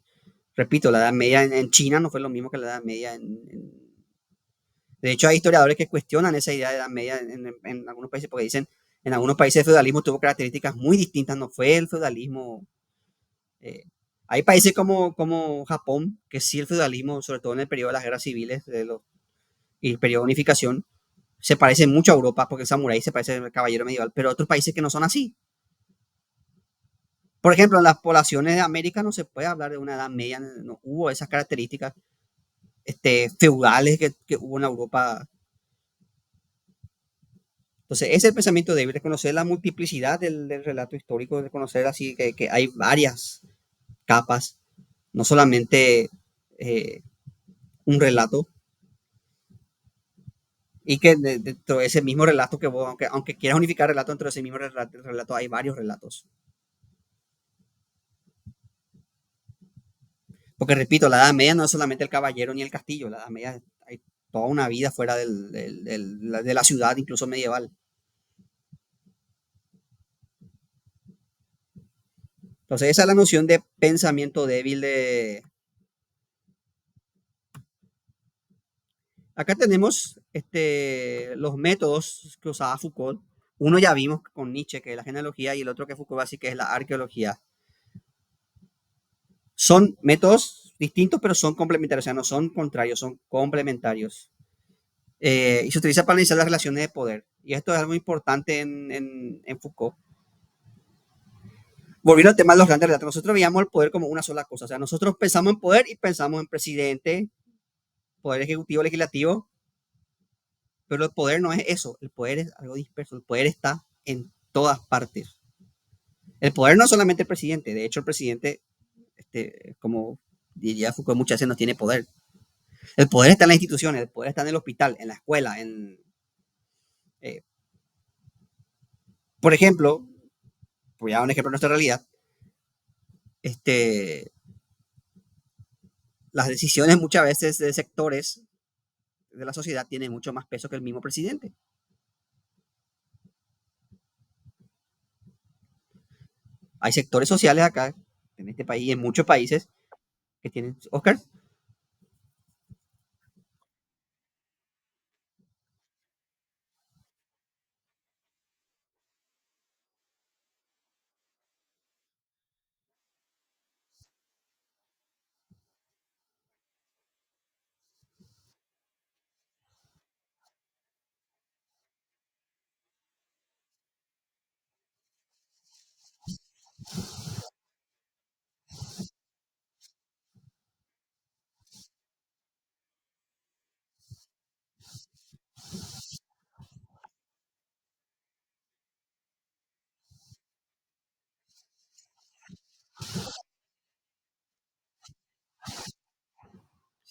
repito, la Edad Media en China no fue lo mismo que la Edad Media De hecho, hay historiadores que cuestionan esa idea de Edad Media en algunos países porque dicen, en algunos países el feudalismo tuvo características muy distintas, no fue el feudalismo. eh, Hay países como Japón, que sí el feudalismo, sobre todo en el periodo de las guerras civiles y el periodo de unificación, se parece mucho a Europa, porque el samurái se parece al caballero medieval, pero otros países que no son así. Por ejemplo, en las poblaciones de América no se puede hablar de una edad media, no hubo esas características feudales que hubo en Europa. Entonces, ese es el pensamiento débil, reconocer la multiplicidad del relato histórico, reconocer así que hay varias capas, no solamente eh, un relato, y que dentro de ese mismo relato que vos, aunque quieras unificar relato, dentro de ese mismo relato hay varios relatos. Porque repito, la Edad Media no es solamente el caballero ni el castillo, la Edad Media hay toda una vida fuera de la ciudad, incluso medieval. Entonces, esa es la noción de pensamiento débil de... Acá tenemos los métodos que usaba Foucault. Uno ya vimos con Nietzsche, que es la genealogía, y el otro que Foucault así que es la arqueología. Son métodos distintos, pero son complementarios, o sea, no son contrarios, son complementarios. Y se utiliza para analizar las relaciones de poder. Y esto es algo importante en Foucault. Volviendo al tema de los grandes relatos, nosotros veíamos el poder como una sola cosa. O sea, nosotros pensamos en poder y pensamos en presidente, poder ejecutivo, legislativo, pero el poder no es eso. El poder es algo disperso. El poder está en todas partes. El poder no es solamente el presidente. De hecho, el presidente, como diría Foucault, muchas veces no tiene poder. El poder está en las instituciones, el poder está en el hospital, en la escuela, eh, por ejemplo, voy a dar un ejemplo de nuestra realidad, este, las decisiones muchas veces de sectores de la sociedad tienen mucho más peso que el mismo presidente. Hay sectores sociales acá, en este país y en muchos países, que tienen... Oscar,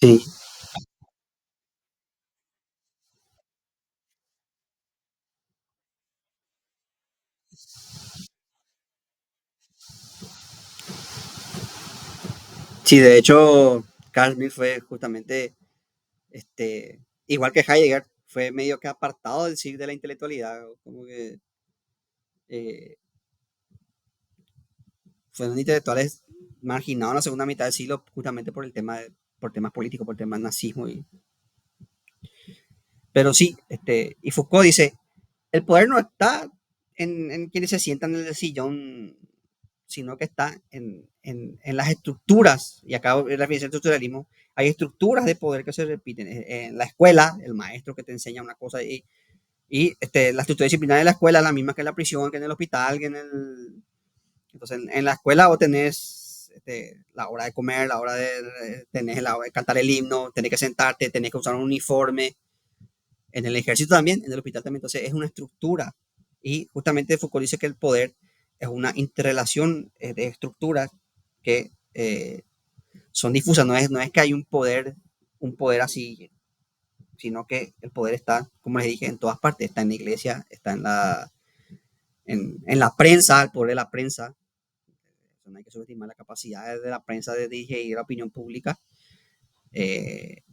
sí, sí, de hecho, Carl Smith fue justamente, igual que Heidegger, fue medio que apartado del siglo de la intelectualidad, como que eh, fueron intelectuales marginados en la segunda mitad del siglo justamente por el tema por temas políticos, por temas nazismo. Pero sí, y Foucault dice, el poder no está en quienes se sientan en el sillón, sino que está en las estructuras, y acá en la definición del estructuralismo, hay estructuras de poder que se repiten. En la escuela, el maestro que te enseña una cosa, la estructura disciplinaria de la escuela es la misma que en la prisión, que en el hospital, que en el... Entonces, en la escuela vos tenés la hora de comer, la hora tenés la hora de cantar el himno, tenés que sentarte, tenés que usar un uniforme, en el ejército también, en el hospital también. Entonces es una estructura. Y justamente Foucault dice que el poder es una interrelación de estructuras que son difusas. No es que hay un poder así, sino que el poder está, como les dije, en todas partes. Está en la iglesia, está en la prensa, el poder de la prensa. No hay que subestimar la capacidad de la prensa de dirigir la opinión pública. Eh,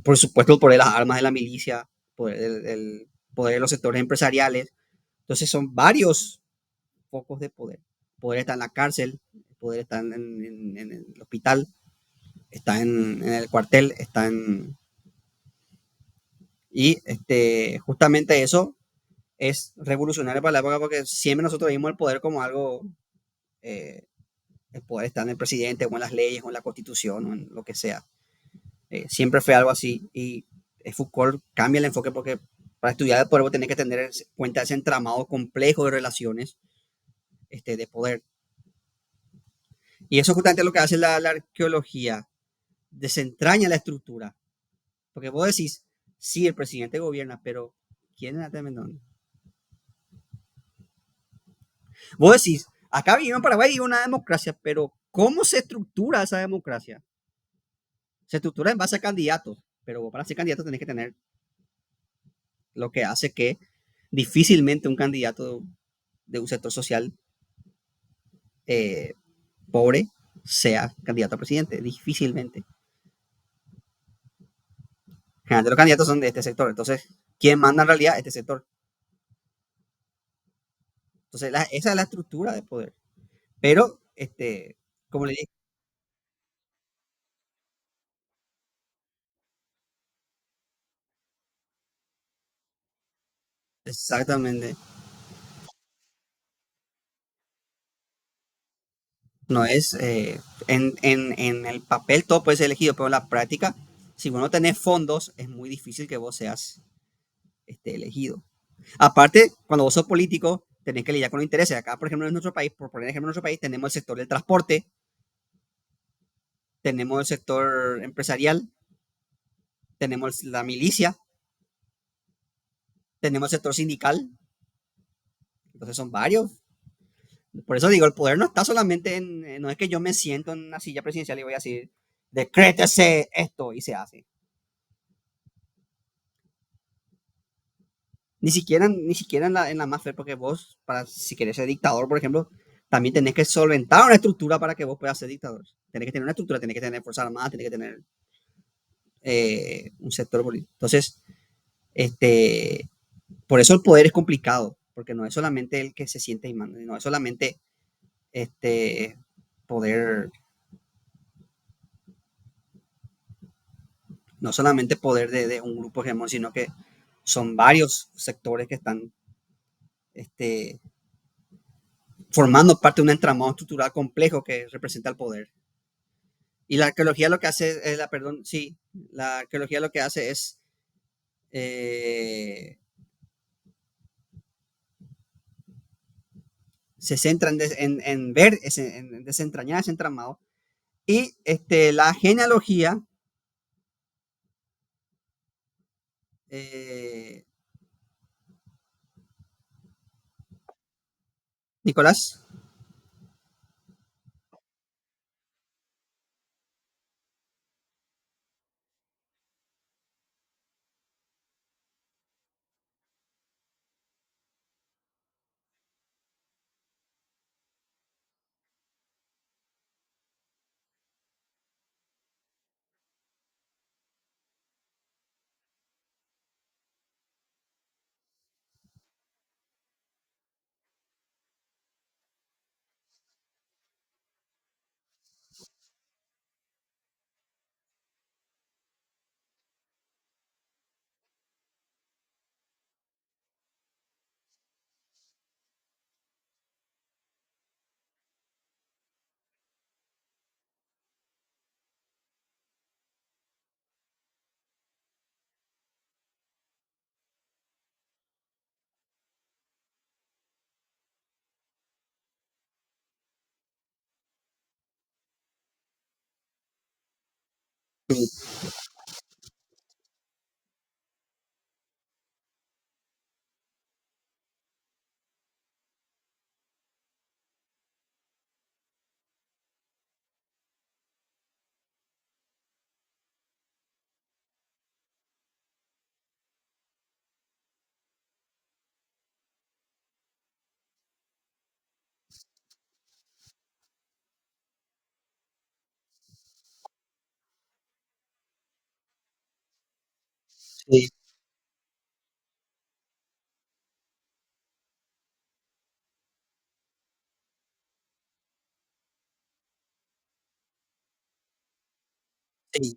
por supuesto, el poder de las armas de la milicia, poder poder de los sectores empresariales. Entonces son varios focos de poder. El poder está en la cárcel, el poder está en el hospital, está en el cuartel, está en... Y justamente eso es revolucionario para la época porque siempre nosotros vimos el poder como algo, eh, el poder está en el presidente o en las leyes o en la constitución o en lo que sea. Siempre fue algo así y Foucault cambia el enfoque porque para estudiar el poder vos tenés que tener en cuenta ese entramado complejo de relaciones de poder. Y eso justamente es lo que hace la arqueología, desentraña la estructura. Porque vos decís, sí, el presidente gobierna, pero ¿quién es el? Vos decís, acá vivimos en Paraguay y una democracia, pero ¿cómo se estructura esa democracia? Se estructura en base a candidatos, pero vos para ser candidato tenés que tener lo que hace que difícilmente un candidato de un sector social eh, pobre sea candidato a presidente, difícilmente. Generalmente los candidatos son de este sector, entonces, ¿quién manda en realidad? Este sector. Entonces, esa es la estructura de poder. Pero, como le dije, exactamente, no es, en el papel todo puede ser elegido, pero en la práctica, si vos no tenés fondos, es muy difícil que vos seas elegido. Aparte, cuando vos sos político, tenés que lidiar con los intereses. Acá, por ejemplo, en nuestro país, por poner ejemplo en nuestro país, tenemos el sector del transporte, tenemos el sector empresarial, tenemos la milicia, tenemos el sector sindical, entonces son varios. Por eso digo, el poder no está solamente no es que yo me siento en una silla presidencial y voy a decir, decrétese esto y se hace. Ni siquiera en la más fe, porque vos, si querés ser dictador, por ejemplo, también tenés que solventar una estructura para que vos puedas ser dictador. Tenés que tener una estructura, tenés que tener fuerzas armadas, tenés que tener un sector político. Entonces, este, por eso el poder es complicado, porque no es solamente el que se siente y manda, no es solamente este poder, no solamente poder de un grupo hegemónico, sino que son varios sectores que están este, formando parte de un entramado estructural complejo que representa el poder. Y la arqueología lo que hace, perdón, sí, la arqueología lo que hace es eh, se centra en ver, en desentrañar ese entramado. Y la genealogía, eh, Nicolás, sí, Sí,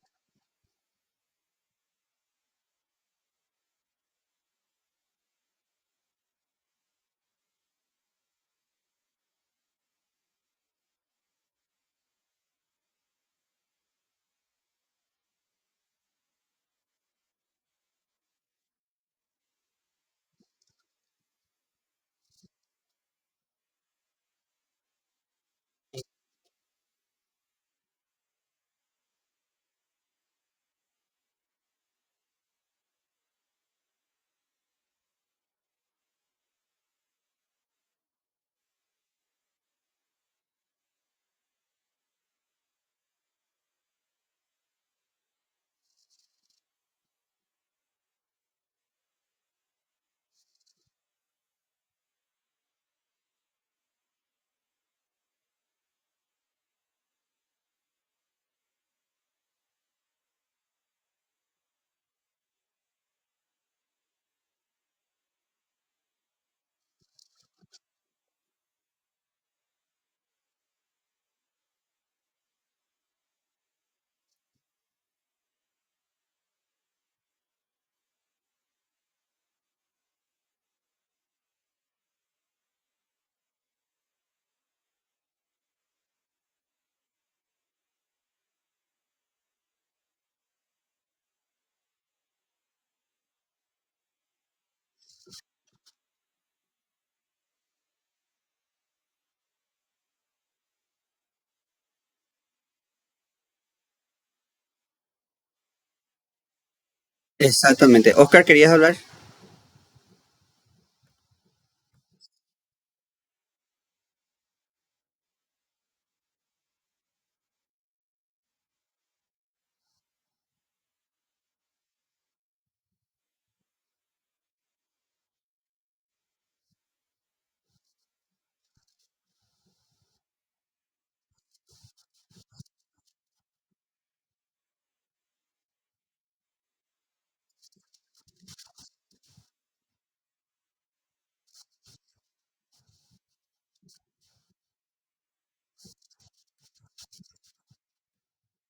exactamente. Oscar, ¿querías hablar?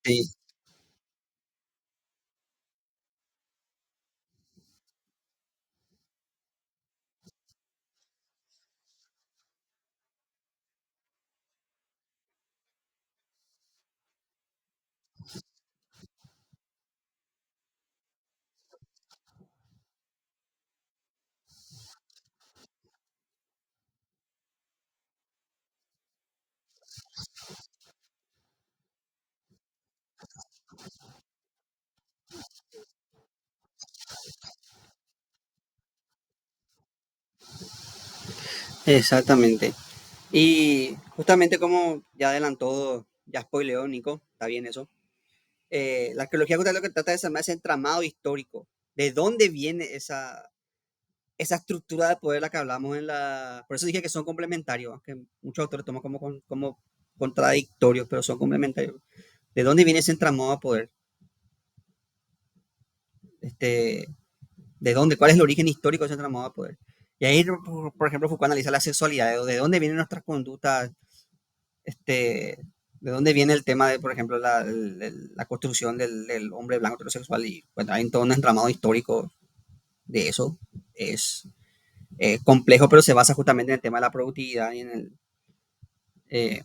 Sí, exactamente. Y justamente como ya adelantó, ya spoileó Nico, está bien eso. La arqueología cultural lo que trata de desarmar ese entramado histórico. ¿De dónde viene esa estructura de poder de la que hablamos en la... Por eso dije que son complementarios, que muchos autores toman como contradictorios, pero son complementarios. ¿De dónde viene ese entramado de poder? Este, ¿De dónde? ¿Cuál es el origen histórico de ese entramado de poder? Y ahí, por ejemplo, Foucault analiza la sexualidad, de dónde vienen nuestras conductas, este, de dónde viene el tema de, por ejemplo, la construcción del hombre blanco heterosexual y bueno, hay todo un entramado histórico de eso. Es complejo, pero se basa justamente en el tema de la productividad eh,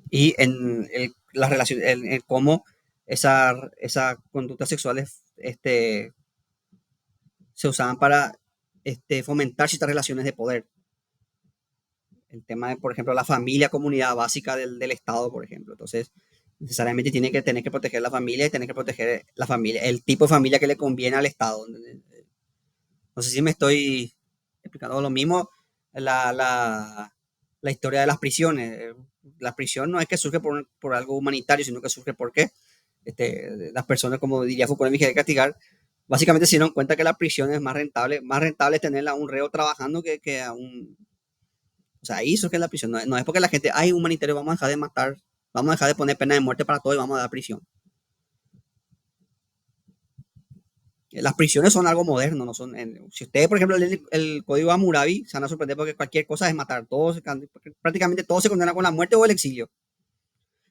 y en la relación, en cómo esas conductas sexuales se usaban para fomentar ciertas relaciones de poder. El tema de, por ejemplo, la familia, comunidad básica del Estado, por ejemplo. Entonces, necesariamente tiene que tener que proteger la familia y tener que proteger la familia, el tipo de familia que le conviene al Estado. No sé si me estoy explicando lo mismo, la, la, la historia de las prisiones. La prisión no es que surge por algo humanitario, sino que surge porque las personas, como diría Foucault en Vigilar y Castigar, básicamente se dieron cuenta que la prisión es más rentable tenerla a un reo trabajando que a un... O sea, ahí surge la prisión. No es porque la gente, ay, humanitario, vamos a dejar de matar, vamos a dejar de poner pena de muerte para todo y vamos a dar prisión. Las prisiones son algo moderno, no son. Si ustedes, por ejemplo, leen el código Hammurabi, se van a sorprender porque cualquier cosa es matar. Prácticamente todo se condena con la muerte o el exilio.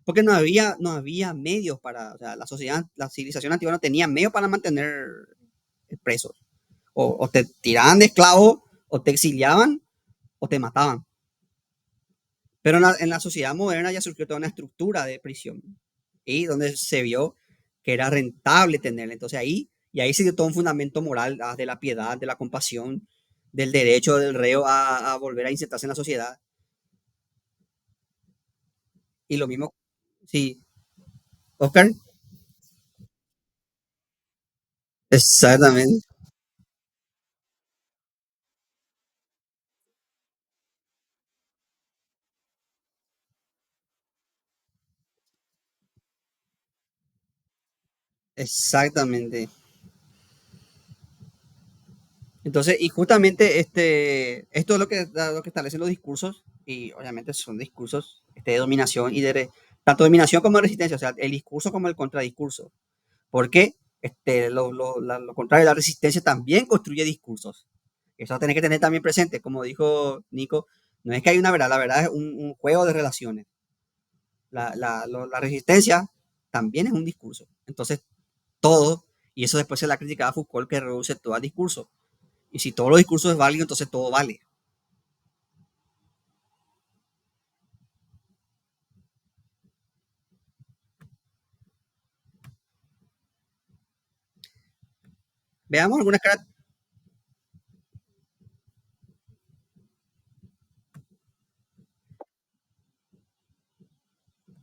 porque no había medios para, o sea, la sociedad, la civilización antigua no tenía medios para mantener presos. O te tiraban de esclavo, o te exiliaban, o te mataban. Pero en la sociedad moderna ya surgió toda una estructura de prisión y donde se vio que era rentable tenerla. Entonces ahí, y ahí se dio todo un fundamento moral de la piedad, de la compasión, del derecho del reo a volver a insertarse en la sociedad. Y lo mismo, sí, Oscar, exactamente, exactamente. Entonces, y justamente esto es lo que establecen los discursos, y obviamente son discursos de dominación y tanto dominación como de resistencia, o sea, el discurso como el contradiscurso. Porque lo contrario, la resistencia también construye discursos. Eso tenés que tener también presente, como dijo Nico, no es que hay una verdad, la verdad es un juego de relaciones. La resistencia también es un discurso. Entonces, todo, y eso después se la criticaba a Foucault, que reduce todo al discurso. Y si todos los discursos es válido, entonces todo vale. Veamos algunas caras.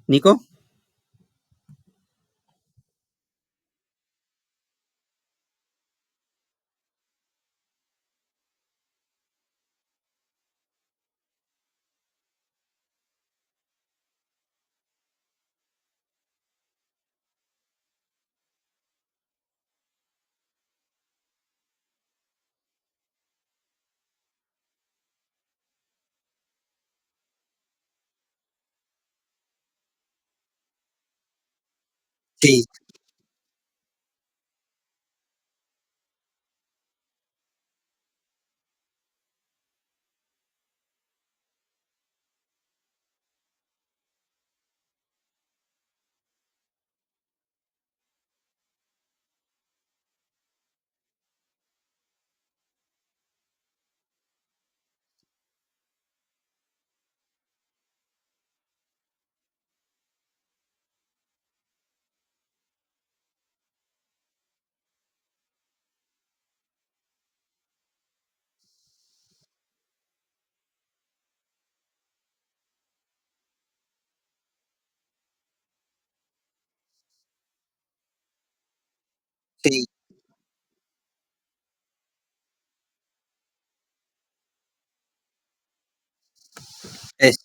Nico, sí, sí, es,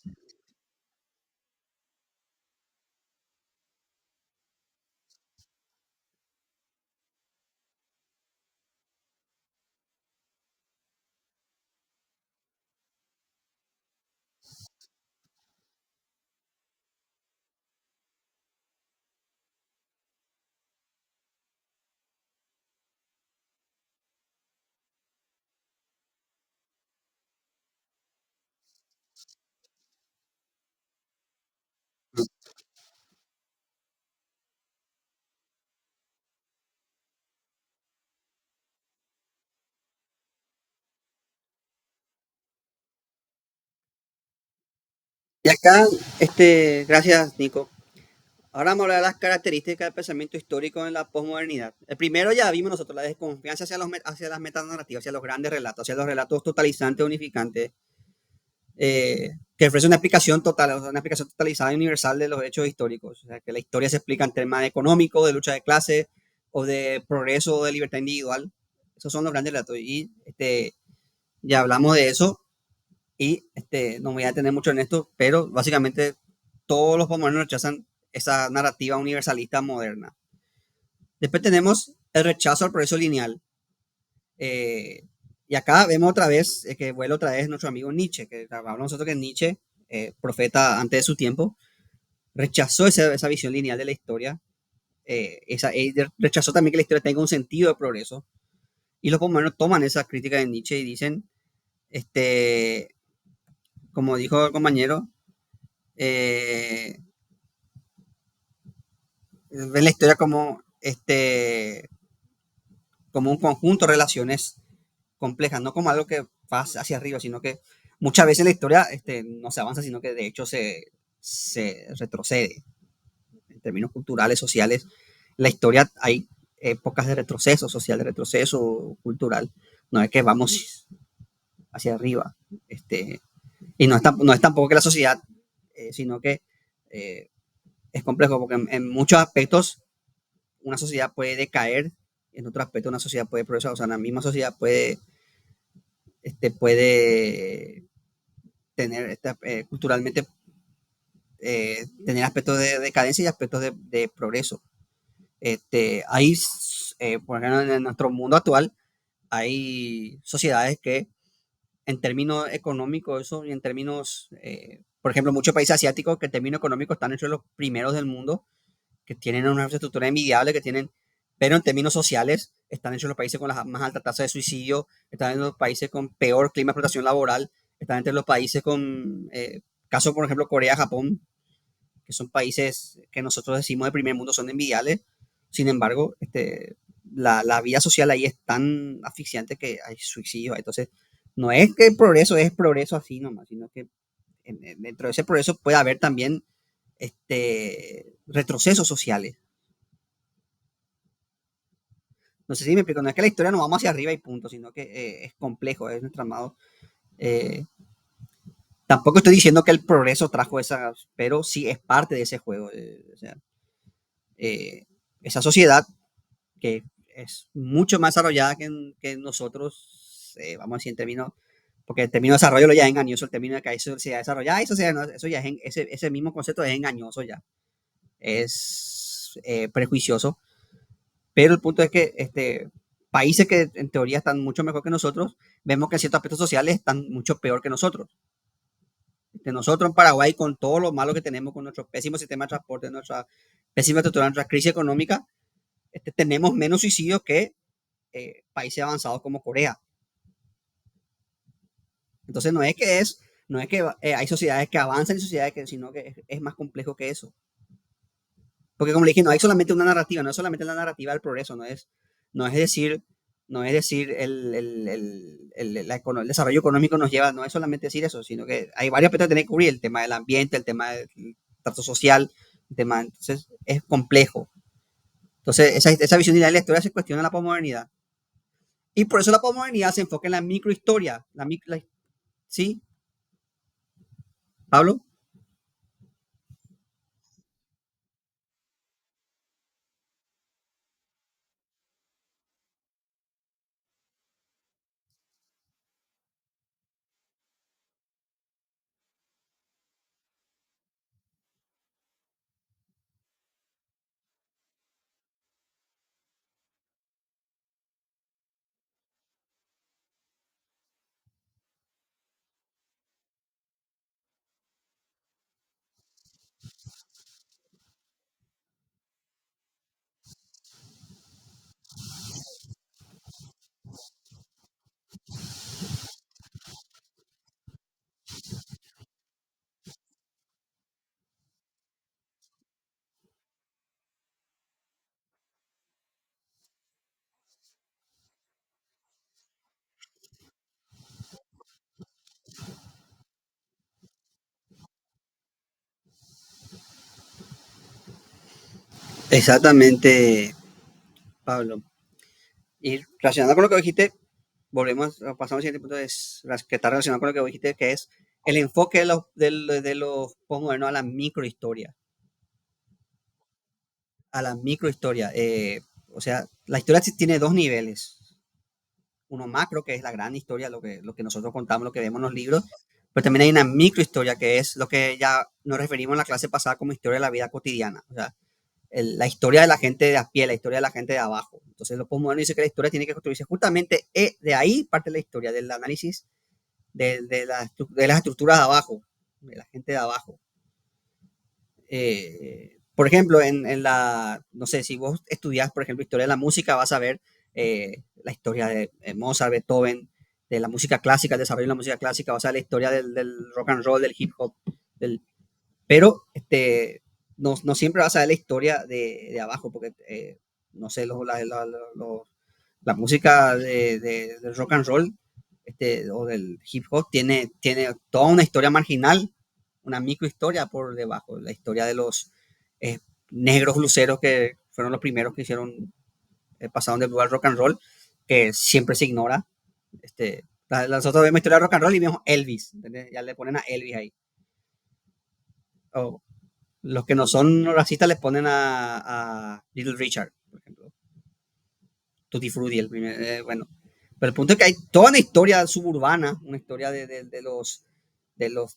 y acá, gracias, Nico. Ahora vamos a hablar de las características del pensamiento histórico en la posmodernidad. El primero ya vimos nosotros, la desconfianza hacia las metanarrativas, hacia los grandes relatos, hacia los relatos totalizantes, unificantes, que ofrece una explicación total, o sea, una explicación totalizada y universal de los hechos históricos. O sea, que la historia se explica en temas económicos, de lucha de clase, o de progreso, o de libertad individual. Esos son los grandes relatos. Y ya hablamos de eso, y no me voy a detener mucho en esto, pero básicamente todos los postmodernos rechazan esa narrativa universalista moderna. Después tenemos el rechazo al progreso lineal. Y acá vemos otra vez, que vuelve otra vez nuestro amigo Nietzsche, que hablamos nosotros que Nietzsche, profeta antes de su tiempo, rechazó esa visión lineal de la historia. Rechazó también que la historia tenga un sentido de progreso. Y los postmodernos toman esa crítica de Nietzsche y dicen, este, como dijo el compañero, eh, ven la historia como, como un conjunto de relaciones complejas, no como algo que va hacia arriba, sino que muchas veces la historia no se avanza, sino que de hecho se retrocede en términos culturales, sociales. En la historia hay épocas de retroceso social, de retroceso cultural. No es que vamos hacia arriba. Y no es tampoco que la sociedad, sino que eh, es complejo porque en muchos aspectos una sociedad puede decaer, en otro aspecto una sociedad puede progresar, o sea, la misma sociedad puede tener culturalmente tener aspectos de decadencia y aspectos de progreso. Hay, por ejemplo, en nuestro mundo actual, hay sociedades que en términos económicos eso, y en términos, por ejemplo, muchos países asiáticos que en términos económicos están entre los primeros del mundo, que tienen una infraestructura envidiable, que tienen, pero en términos sociales están entre los países con la más alta tasa de suicidio, están entre los países con peor clima de explotación laboral, están entre los países con, caso por ejemplo Corea, Japón, que son países que nosotros decimos de primer mundo son envidiables. Sin embargo, la vida social ahí es tan asfixiante que hay suicidio. Entonces, no es que el progreso es progreso así nomás, sino que dentro de ese progreso puede haber también retrocesos sociales. No sé si me explico, no es que la historia no vamos hacia arriba y punto, sino que es complejo, es entramado. Eh, Tampoco estoy diciendo que el progreso trajo esas, pero sí es parte de ese juego. O sea, eh, esa sociedad que es mucho más desarrollada que nosotros, vamos a decir en términos, porque el término de desarrollo lo ya es engañoso, el término de que hay sociedad desarrollada, hay sociedad, no, eso ya es, ese mismo concepto es engañoso ya, es prejuicioso, pero el punto es que países que en teoría están mucho mejor que nosotros, vemos que en ciertos aspectos sociales están mucho peor que nosotros. Nosotros en Paraguay, con todo lo malo que tenemos, con nuestro pésimo sistema de transporte, nuestra pésima estructura, nuestra crisis económica, tenemos menos suicidios que países avanzados como Corea. Entonces no es que hay sociedades que avanzan y sociedades que, sino que es más complejo que eso. Porque como le dije, no hay solamente una narrativa, no es solamente la narrativa del progreso, no es decir, no es decir el desarrollo económico nos lleva, no es solamente decir eso, sino que hay varios aspectos que tienen que cubrir, el tema del ambiente, el tema del trato social, el tema, entonces es complejo. Entonces esa visión de la historia se cuestiona en la posmodernidad. Y por eso la posmodernidad se enfoca en la microhistoria, ¿sí? Pablo. Exactamente, Pablo. Y relacionado con lo que dijiste, pasamos al siguiente punto, que está relacionado con lo que dijiste, que es el enfoque de los postmodernos a la microhistoria. O sea, la historia tiene dos niveles. Uno macro, que es la gran historia, lo que nosotros contamos, lo que vemos en los libros, pero también hay una microhistoria, que es lo que ya nos referimos en la clase pasada como historia de la vida cotidiana. O sea, la historia de la gente de a pie, la historia de la gente de abajo. Entonces, los postmodernos dicen que la historia tiene que construirse justamente de ahí parte la historia, del análisis de las estructuras de abajo, de la gente de abajo. Por ejemplo, no sé, si vos estudias, por ejemplo, historia de la música, vas a ver la historia de Mozart, Beethoven, de la música clásica, el desarrollo de la música clásica, vas a ver la historia del rock and roll, del hip hop, del, pero no siempre vas a ver la historia de abajo, porque, no sé, la música del rock and roll o del hip hop tiene toda una historia marginal, una microhistoria por debajo, la historia de los eh, negros luceros que fueron los primeros que hicieron, pasaron del al rock and roll, que siempre se ignora. Nosotros vemos historia de rock and roll y vemos Elvis, ¿entendés? Ya le ponen a Elvis ahí. O los que no son racistas les ponen a Little Richard, por ejemplo. Tutti Frutti, bueno. Pero el punto es que hay toda una historia suburbana, una historia de los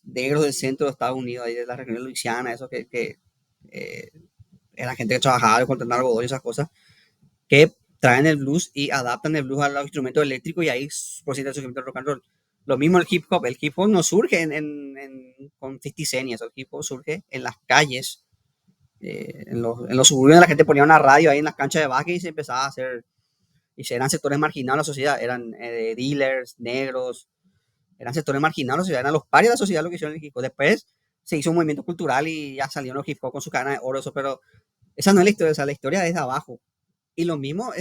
negros del centro de Estados Unidos, ahí de la región de Luisiana, eso que eh, era gente que trabajaba con algodón y esas cosas, que traen el blues y adaptan el blues a los instrumentos eléctricos y ahí por ciento de rock and roll. Lo mismo el hip hop no surge con 50 Cent y eso, el hip hop surge en las calles, en los suburbios la gente ponía una radio ahí en las canchas de básquet y se empezaba a hacer, y eran sectores marginados de la sociedad, eran dealers, negros, eran sectores marginados de la sociedad, eran los pares de la sociedad lo que hicieron el hip hop. Después se hizo un movimiento cultural y ya salieron los hip hop con su cadena de oro, eso, pero esa no es la historia, o sea, la historia es de abajo. Y lo mismo,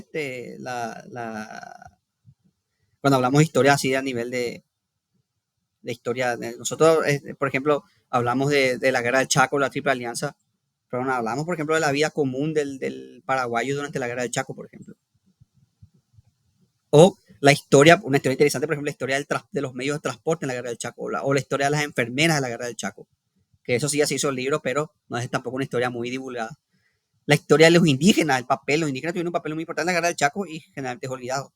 cuando hablamos de historia así a nivel de historia, nosotros, por ejemplo, hablamos de la guerra del Chaco, la Triple Alianza, pero no hablamos, por ejemplo, de la vida común del paraguayo durante la guerra del Chaco, por ejemplo. O la historia, una historia interesante, por ejemplo, la historia de los medios de transporte en la guerra del Chaco, o la historia de las enfermeras de la guerra del Chaco, que eso sí ya se hizo el libro, pero no es tampoco una historia muy divulgada. La historia de los indígenas, el papel, los indígenas tuvieron un papel muy importante en la guerra del Chaco y generalmente es olvidado.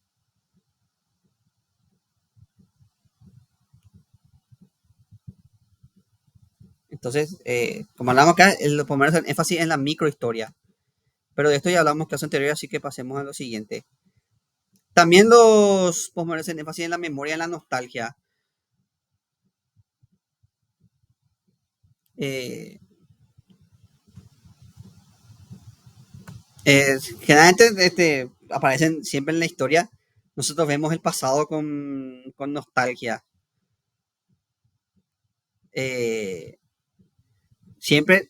Entonces, como hablamos acá, lo ponemos en énfasis en la microhistoria. Pero de esto ya hablamos en clase anterior, así que pasemos a lo siguiente. También los ponemos en énfasis en la memoria, en la nostalgia. Eh, Generalmente aparecen siempre en la historia. Nosotros vemos el pasado con nostalgia. Eh, Siempre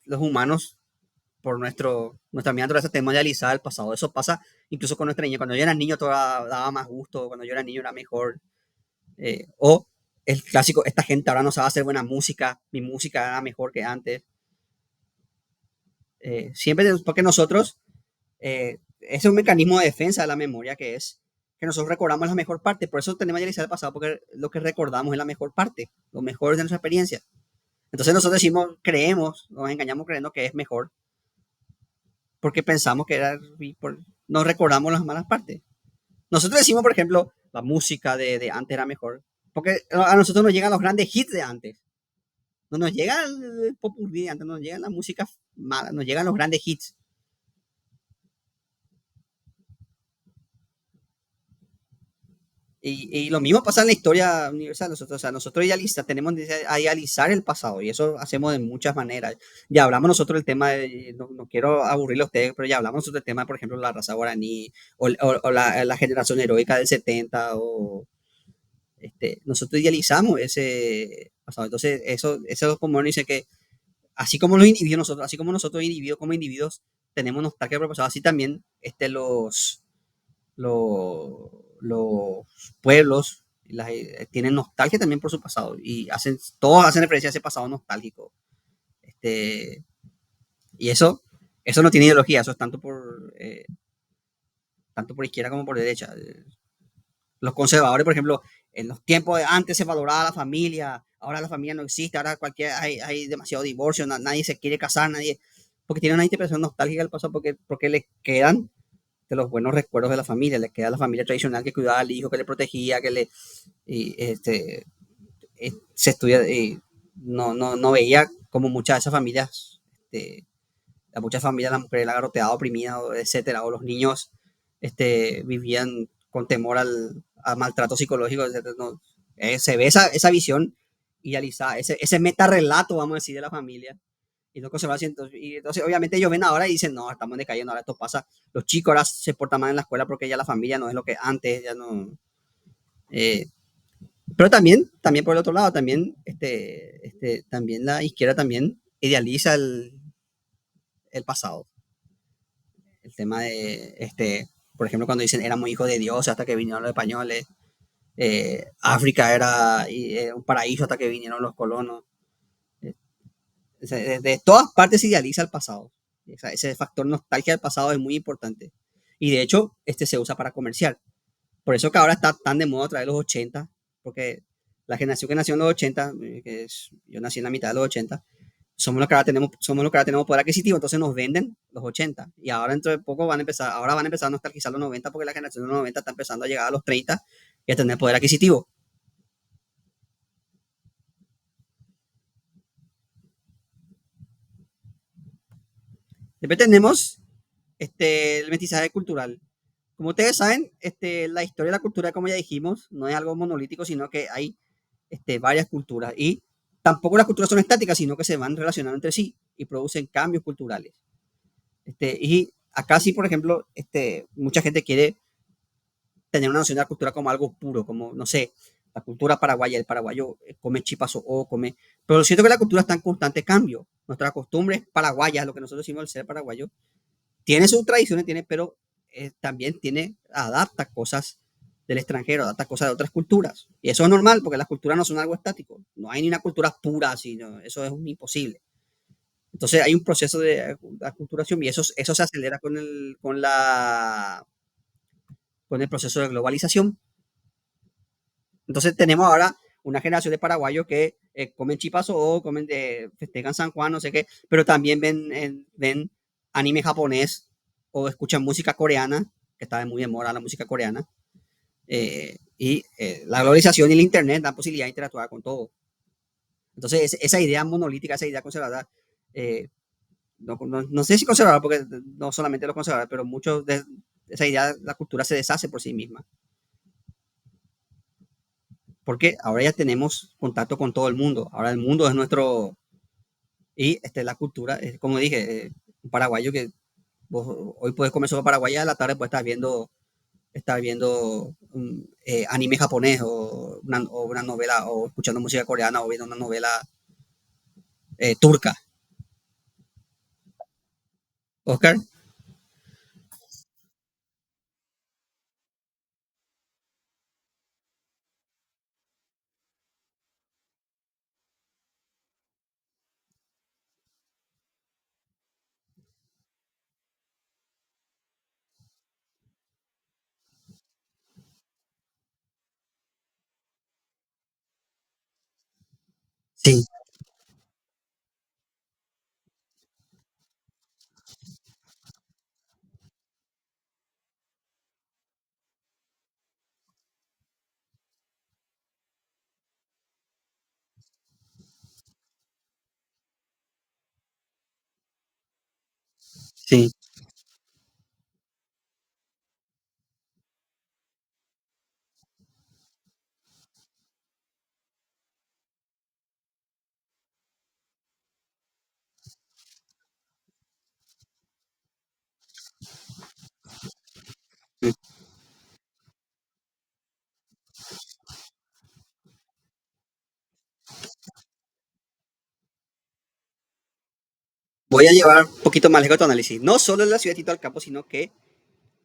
los humanos, por nuestra misma naturaleza, tenemos idealizada el pasado. Eso pasa incluso con nuestra niña. Cuando yo era niño, todo daba más gusto. Cuando yo era niño, era mejor. O el clásico, esta gente ahora no sabe hacer buena música. Mi música era mejor que antes. Siempre porque nosotros, ese es un mecanismo de defensa de la memoria que es que nosotros recordamos la mejor parte. Por eso tenemos que idealizar el pasado, porque lo que recordamos es la mejor parte, lo mejor de nuestra experiencia. Entonces nosotros decimos, creemos, nos engañamos creyendo que es mejor, porque pensamos que era, no recordamos las malas partes. Nosotros decimos, por ejemplo, la música de antes era mejor, porque a nosotros nos llegan los grandes hits de antes. No nos llega el popurrí de antes, nos llegan la música mala, nos llegan los grandes hits. Y lo mismo pasa en la historia universal. Nosotros, o sea, nosotros tenemos a idealizar el pasado y eso hacemos de muchas maneras. Ya hablamos nosotros del tema, no quiero aburrirle a ustedes, pero ya hablamos nosotros del tema, por ejemplo, la raza guaraní o la generación heroica del 70 o nosotros idealizamos ese pasado. Entonces, eso como dice que así como los individuos, así como nosotros individuos como individuos tenemos nostalgia por el pasado, así también los, los pueblos tienen nostalgia también por su pasado y todos hacen referencia a ese pasado nostálgico. Este, y eso no tiene ideología, eso es tanto por izquierda como por derecha. Los conservadores, por ejemplo, en los tiempos de antes se valoraba la familia, ahora la familia no existe, ahora hay demasiado divorcio, nadie se quiere casar, nadie, porque tienen una interpretación nostálgica del pasado, porque le quedan de los buenos recuerdos de la familia, le queda la familia tradicional que cuidaba al hijo, que le protegía, y, se estudia, y no veía como muchas de esas familias, a muchas familias la mujer era garroteada, oprimida, etcétera, o los niños vivían con temor a maltrato psicológico, etcétera. No, se ve esa visión idealizada, ese metarrelato, vamos a decir, de la familia y no conservar así. Entonces, obviamente ellos ven ahora y dicen, no, estamos decayendo, ahora esto pasa. Los chicos ahora se portan mal en la escuela porque ya la familia no es lo que antes, ya no. eh, pero también por el otro lado, también la izquierda también idealiza el pasado. El tema de, por ejemplo, cuando dicen éramos hijos de Dios hasta que vinieron los españoles, África era un paraíso hasta que vinieron los colonos. Eh, de todas partes se idealiza el pasado. Ese factor nostalgia del pasado es muy importante. Y de hecho, se usa para comerciar. Por eso que ahora está tan de moda traer los 80, porque la generación que nació en los 80, yo nací en la mitad de los 80, somos los que ahora tenemos poder adquisitivo, entonces nos venden los 80. Y ahora dentro de poco ahora van a empezar a nostalgizar los 90 porque la generación de los 90 está empezando a llegar a los 30 y a tener poder adquisitivo. Después tenemos el mestizaje cultural. Como ustedes saben, la historia de la cultura, como ya dijimos, no es algo monolítico, sino que hay varias culturas. Y tampoco las culturas son estáticas, sino que se van relacionando entre sí y producen cambios culturales. Y acá sí, por ejemplo, mucha gente quiere tener una noción de la cultura como algo puro, como, no sé, la cultura paraguaya, el paraguayo come chipas o come... Pero siento que la cultura está en constante cambio. Nuestras costumbres paraguayas, lo que nosotros decimos el ser paraguayo, tiene sus tradiciones, pero también adapta cosas del extranjero, adapta cosas de otras culturas. Y eso es normal, porque las culturas no son algo estático. No hay ni una cultura pura, sino eso es imposible. Entonces hay un proceso de aculturación y eso se acelera con el proceso de globalización. Entonces tenemos ahora una generación de paraguayos que comen chipas o comen festejan San Juan, no sé qué, pero también ven anime japonés o escuchan música coreana, que está muy de moda la música coreana, la globalización y el internet dan posibilidad de interactuar con todo. Entonces esa idea monolítica, esa idea conservadora, no sé si conservadora, porque no solamente los conservadores, pero muchos de esa idea, la cultura se deshace por sí misma, porque ahora ya tenemos contacto con todo el mundo, ahora el mundo es nuestro. Y la cultura, como dije, un paraguayo que vos hoy puedes comer sopa paraguaya, a la tarde puedes estar viendo un anime japonés o una novela, o escuchando música coreana o viendo una novela turca. Oscar, sí, sí. Voy a llevar un poquito más lejos tu análisis. No solo en la ciudad de Tito Alcapo, sino que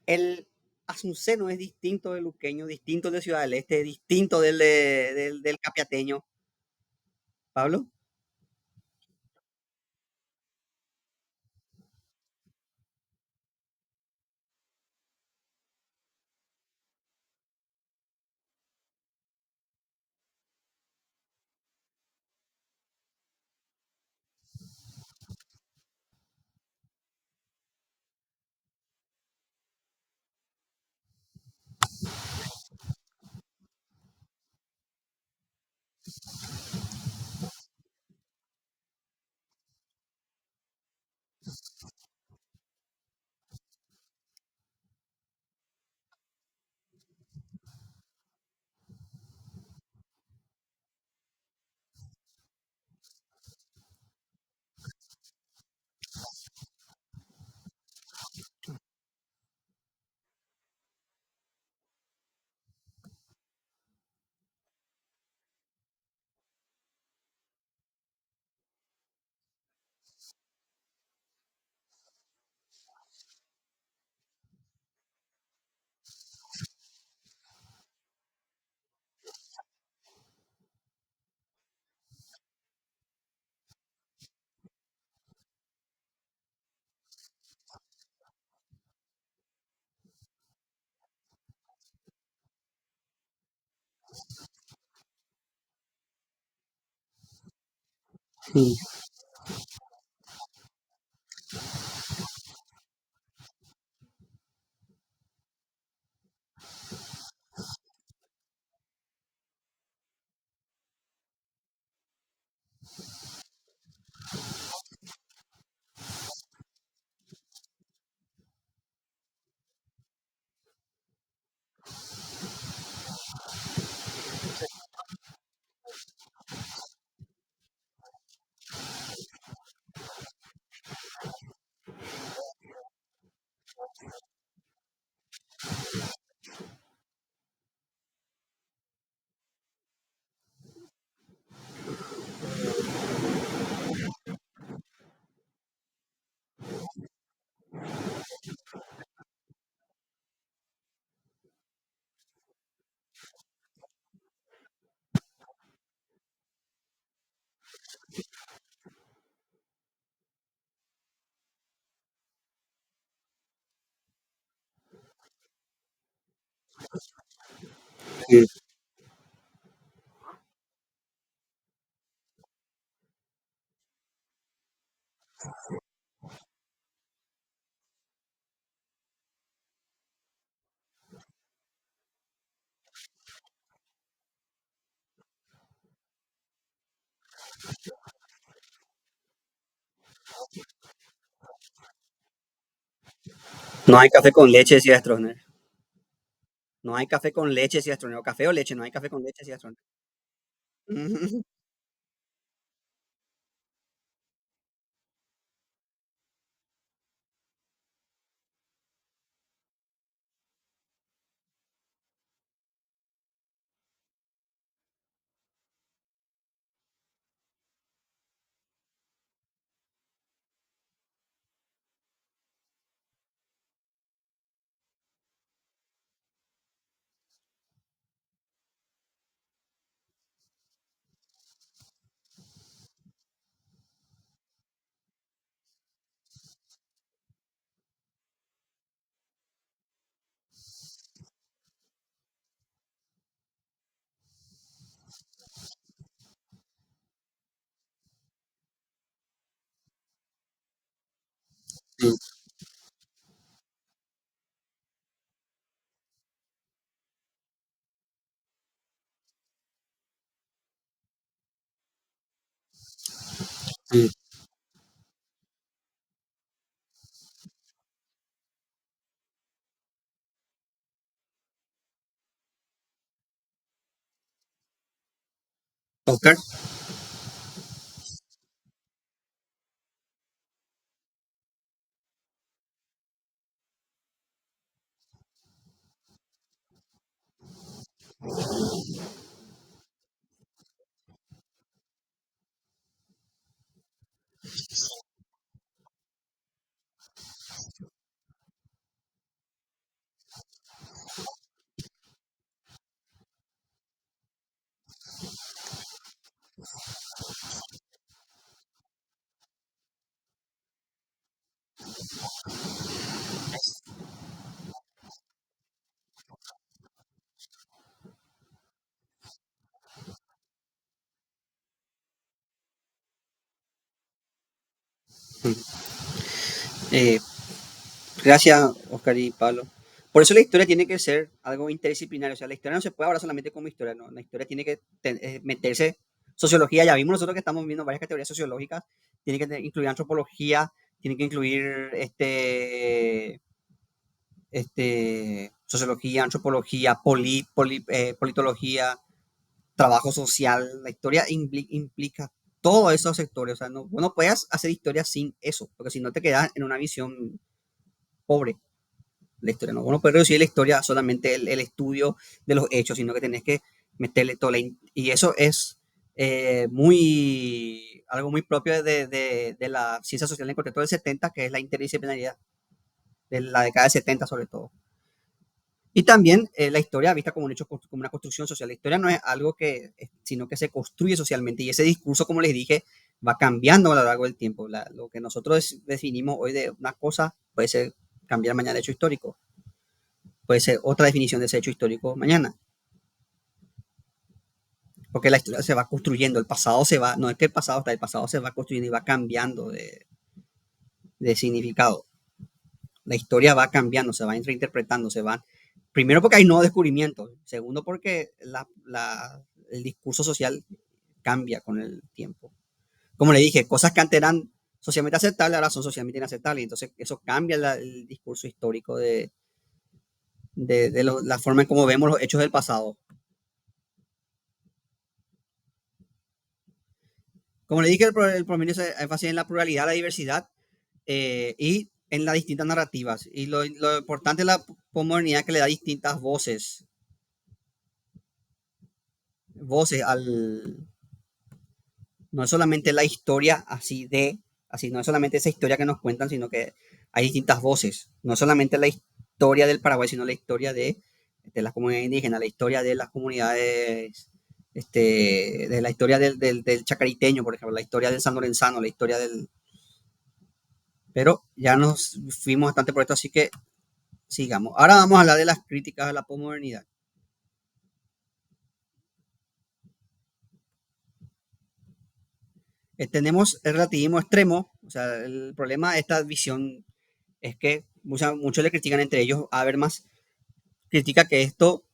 el asunceno es distinto del luqueño, distinto de Ciudad del Este, distinto del capiateño. Pablo, Sí, sí, no hay café con leche, decía Stroessner. No hay café con leche, decía Stroessner. O café o leche, no hay café con leche, decía Stroessner. Ujú. Sí, sí. Oscar, eh, gracias, Oscar y Pablo. Por eso la historia tiene que ser algo interdisciplinario. O sea, la historia no se puede hablar solamente como historia, ¿no? La historia tiene que meterse sociología. Ya vimos nosotros que estamos viendo varias categorías sociológicas. Tiene que incluir antropología, tiene que incluir sociología, antropología, politología, trabajo social. La historia implica todos esos sectores. O sea, no puedes hacer historia sin eso, porque si no te quedas en una visión pobre la historia. No uno puede reducir la historia a solamente el estudio de los hechos, sino que tenés que meterle todo. Y eso es algo muy propio de la ciencia social en el contexto del 70, que es la interdisciplinaridad, de la década del 70 sobre todo. Y también la historia vista como un hecho, como una construcción social. La historia no es algo sino que se construye socialmente. Y ese discurso, como les dije, va cambiando a lo largo del tiempo. Lo que nosotros definimos hoy de una cosa puede ser cambiar mañana de hecho histórico. Puede ser otra definición de ese hecho histórico mañana. porque la historia se va construyendo, el pasado se va, no es que el pasado está, el pasado se va construyendo y va cambiando de significado. La historia va cambiando, se va reinterpretando, se va. Primero porque hay nuevos descubrimientos, segundo porque el discurso social cambia con el tiempo. Como le dije, cosas que antes eran socialmente aceptables ahora son socialmente inaceptables, entonces eso cambia el discurso histórico de la forma en cómo vemos los hechos del pasado. Como le dije, el promedio se énfasis en la pluralidad, la diversidad y en las distintas narrativas. Y lo importante de la posmodernidad es que le da distintas voces no es solamente la historia así, no es solamente esa historia que nos cuentan, sino que hay distintas voces. No es solamente la historia del Paraguay, sino la historia de las comunidades indígenas, la historia de las comunidades, de la historia del chacariteño, por ejemplo, la historia del San Lorenzano, la historia del. Pero ya nos fuimos bastante por esto, así que sigamos. Ahora vamos a hablar de las críticas a la posmodernidad. Tenemos el relativismo extremo, o sea, el problema de esta visión es que muchos le critican entre ellos. A ver más, critica que esto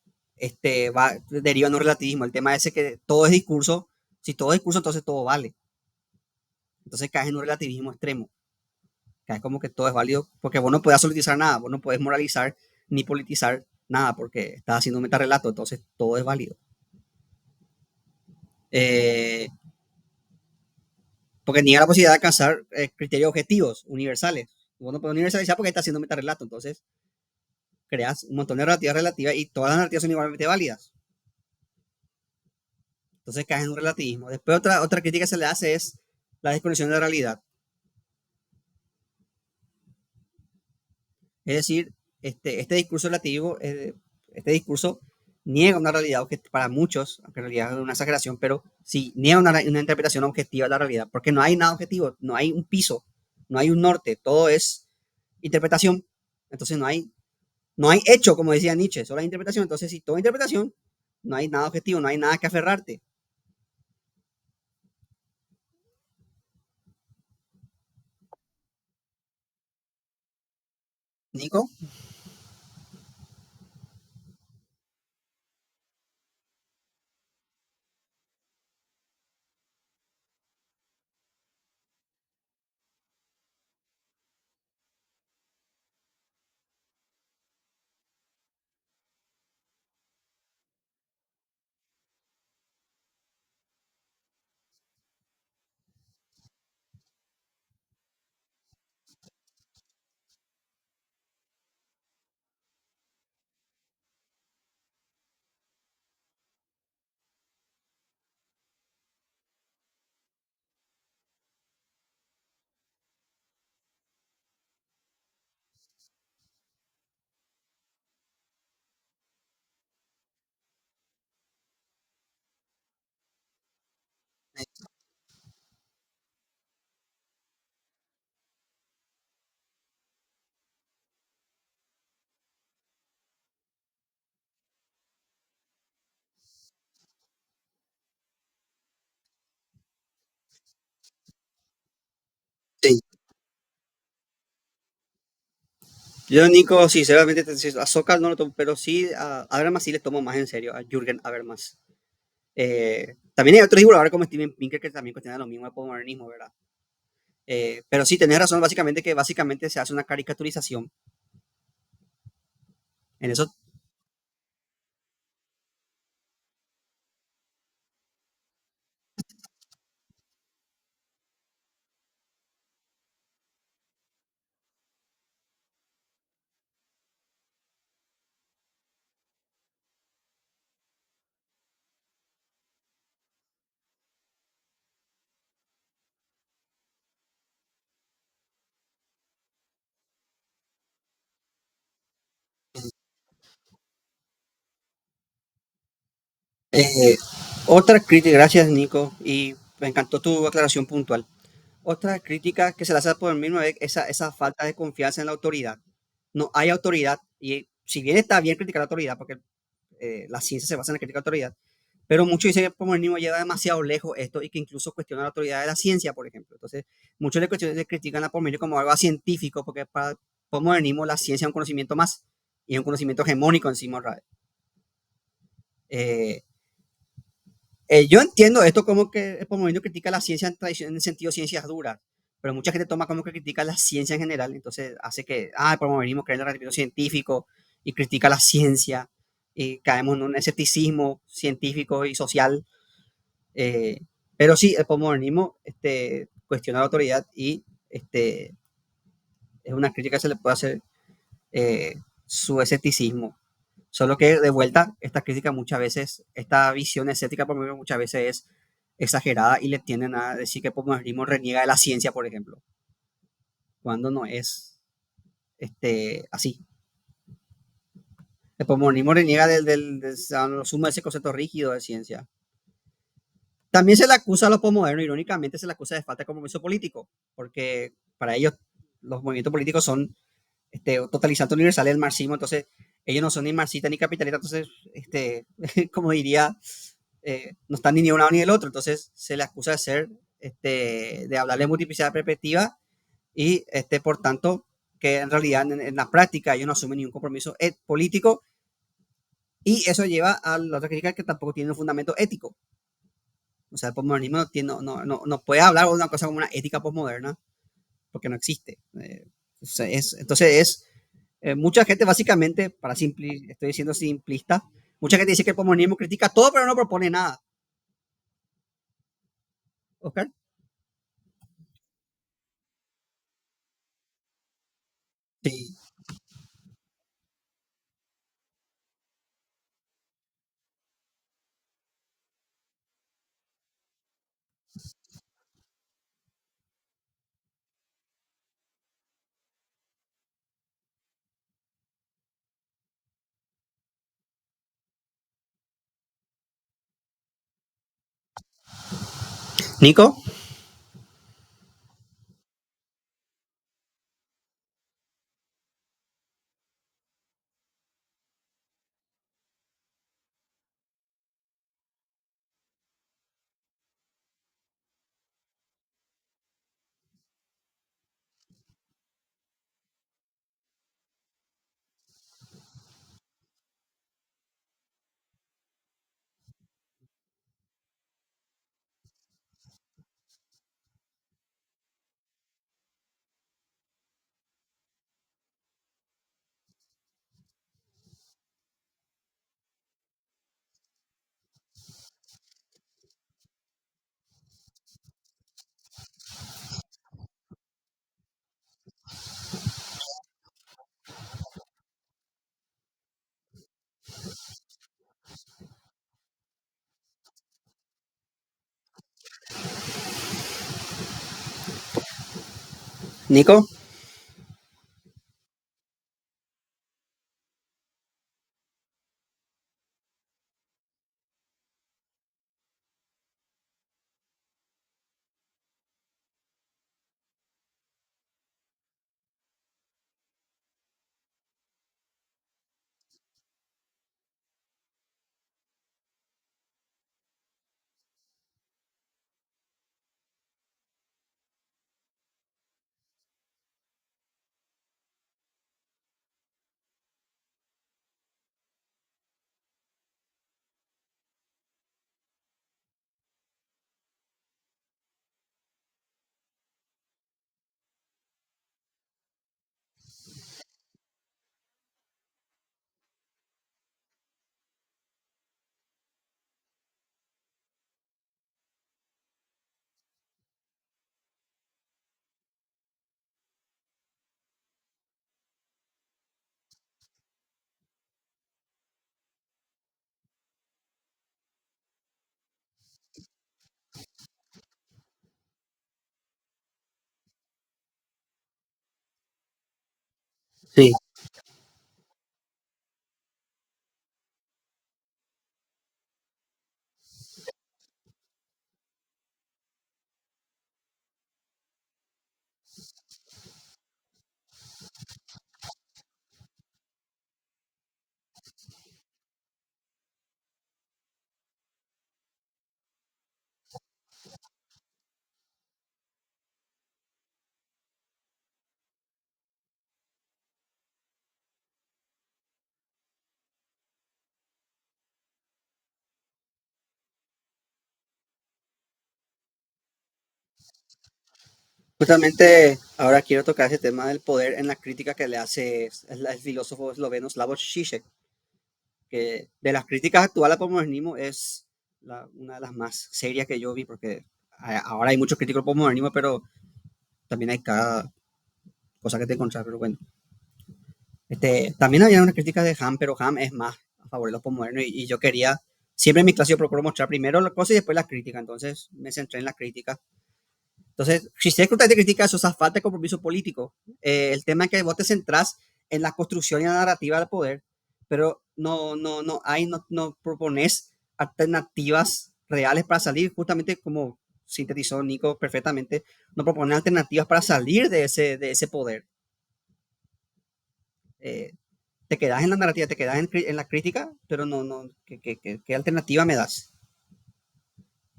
deriva en un relativismo. El tema ese que todo es discurso, si todo es discurso, entonces todo vale. Entonces caes en un relativismo extremo. Caes como que todo es válido, porque vos no podés absolutizar nada, vos no podés moralizar ni politizar nada, porque estás haciendo un metarrelato, entonces todo es válido. Eh, porque niega la posibilidad de alcanzar criterios objetivos, universales. Vos no podés universalizar porque estás haciendo un metarrelato, entonces creas un montón de narrativas relativas y todas las narrativas son igualmente válidas. Entonces caes en un relativismo. Después otra crítica que se le hace es la desconexión de la realidad. Es decir, este discurso relativo, este discurso niega una realidad que para muchos, aunque en realidad es una exageración, pero sí niega una interpretación objetiva de la realidad, porque no hay nada objetivo, no hay un piso, no hay un norte, todo es interpretación. Entonces no hay hecho, como decía Nietzsche, solo hay interpretación. Entonces, si todo es interpretación, no hay nada objetivo, no hay nada que aferrarte. Nico, sí. Yo, Nico, sinceramente, a Sokal no lo tomo, pero sí a Habermas sí le tomo más en serio, a Jürgen Habermas. También hay otros divulgadores como Steven Pinker que también cuestionan lo mismo del postmodernismo, ¿verdad? Pero sí, tenés razón, básicamente, que básicamente se hace una caricaturización. En eso, eh, otra crítica, gracias, Nico, y me encantó tu aclaración puntual. Otra crítica que se le hace por el mismo es esa falta de confianza en la autoridad. No hay autoridad, y si bien está bien criticar la autoridad, porque la ciencia se basa en la crítica de la autoridad, Pero muchos dicen que el posmodernismo lleva demasiado lejos esto y que incluso cuestiona la autoridad de la ciencia, por ejemplo. Entonces, muchos le critican al posmodernismo como algo científico, porque para el posmodernismo la ciencia es un conocimiento más y es un conocimiento hegemónico encima otra vez. Eh, yo entiendo esto como que el posmodernismo critica la ciencia en el sentido ciencias duras, pero mucha gente toma como que critica la ciencia en general, entonces hace que, el posmodernismo cree en el relativismo científico y critica la ciencia y caemos en un escepticismo científico y social. Eh, pero sí, el posmodernismo cuestiona la autoridad y es una crítica que se le puede hacer su escepticismo. Solo que de vuelta, esta crítica muchas veces, esta visión escéptica por ejemplo, muchas veces es exagerada y le tienden a decir que el posmodernismo reniega de la ciencia, por ejemplo, cuando no es así. El posmodernismo reniega lo sumo de ese concepto rígido de ciencia. También se le acusa a los posmodernos, irónicamente, se le acusa de falta de compromiso político, porque para ellos los movimientos políticos son totalizantes universales del marxismo, entonces ellos no son ni marxistas ni capitalistas, entonces, como diría, no están ni un lado ni el otro, entonces se le acusa de ser, de hablar de multiplicidad de perspectiva y, por tanto, que en realidad en la práctica ellos no asumen ningún compromiso político y eso lleva a la otra crítica que tampoco tiene un fundamento ético. O sea, el posmodernismo no puede hablar de una cosa como una ética posmoderna porque no existe. O sea, mucha gente básicamente, estoy diciendo simplista, mucha gente dice que el posmodernismo critica todo pero no propone nada. ¿Oscar? Sí. Nico, Nico, sí, Justamente ahora quiero tocar ese tema del poder en la crítica que le hace el filósofo esloveno Slavoj Žižek, que de las críticas actuales al posmodernismo es una de las más serias que yo vi, porque ahora hay muchos críticos del posmodernismo, pero también hay cada cosa que te encuentras, pero bueno. También había una crítica de Ham, pero Ham es más a favor de los posmodernos y yo quería, siempre en mi clase yo procuro mostrar primero la cosa y después la crítica, entonces me centré en la crítica. Entonces, si usted te critica eso, esa falta de compromiso político. El tema es que vos te centrás en la construcción y la narrativa del poder, pero no propones alternativas reales para salir, justamente como sintetizó Nico perfectamente, no propone alternativas para salir de ese poder. Eh, Te quedas en la narrativa, te quedas en la crítica, pero ¿qué alternativa me das?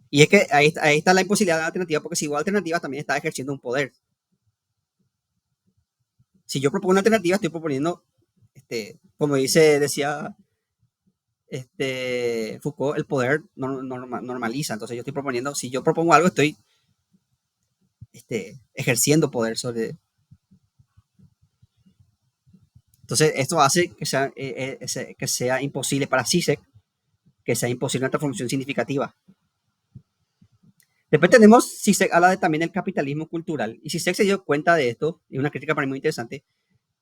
Y es que ahí está la imposibilidad de la alternativa, porque si igual alternativa también está ejerciendo un poder. Si yo propongo una alternativa, estoy proponiendo, como decía Foucault, el poder normaliza. Entonces yo estoy proponiendo, si yo propongo algo, estoy ejerciendo poder sobre. Entonces esto hace que sea imposible para CISEC, que sea imposible una transformación significativa. Después tenemos, CISEC habla también del capitalismo cultural. Y CISEC se dio cuenta de esto, y una crítica para mí muy interesante,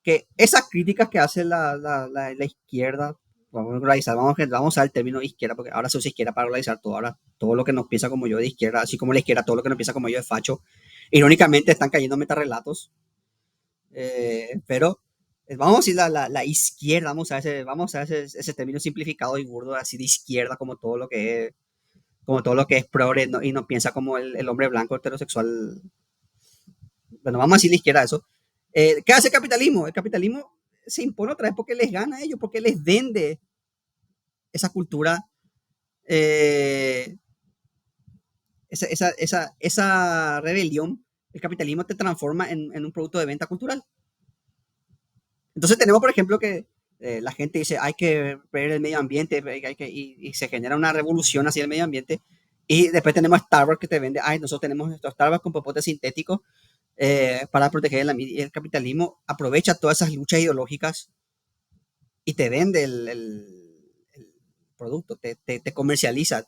que esas críticas que hace la izquierda, vamos a globalizar, vamos a usar el término izquierda, porque ahora se usa izquierda para globalizar todo, ahora todo lo que nos piensa como yo de izquierda, así como la izquierda, todo lo que nos piensa como yo de facho, irónicamente están cayendo metarrelatos, pero vamos a decir la izquierda, vamos a ese término simplificado y burdo, así de izquierda, como todo lo que es progre, ¿no? Y no piensa como el hombre blanco heterosexual. Bueno, vamos a decir la izquierda eso. ¿Qué hace el capitalismo? El capitalismo se impone otra vez porque les gana a ellos, porque les vende esa cultura, eh, esa rebelión. El capitalismo te transforma en un producto de venta cultural. Entonces tenemos, por ejemplo, que la gente dice hay que ver el medio ambiente y se genera una revolución hacia el medio ambiente. Y después tenemos Starbucks que te vende, ay, nosotros tenemos estos Starbucks con popote sintético para proteger el capitalismo, aprovecha todas esas luchas ideológicas y te vende el producto, te comercializa,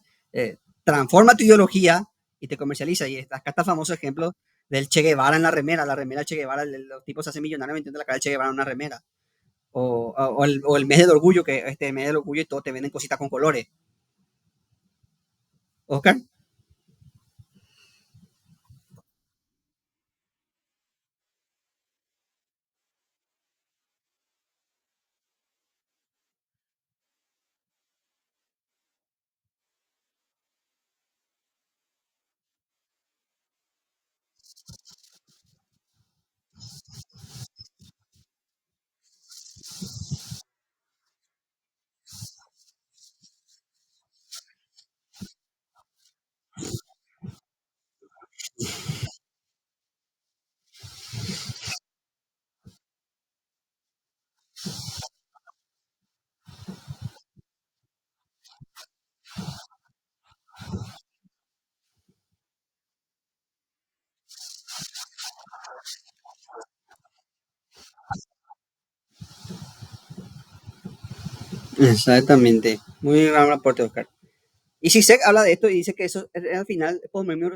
transforma tu ideología y te comercializa. Y acá está el famoso ejemplo del Che Guevara en la remera Che Guevara, los tipos se hacen millonarios vendiendo la cara del Che Guevara en una remera. O el mes del orgullo, que este mes del orgullo y todo te venden cositas con colores. Oscar. Exactamente. Muy gran aporte, Oscar. Y Zizek habla de esto y dice que eso, al final, el posmodernismo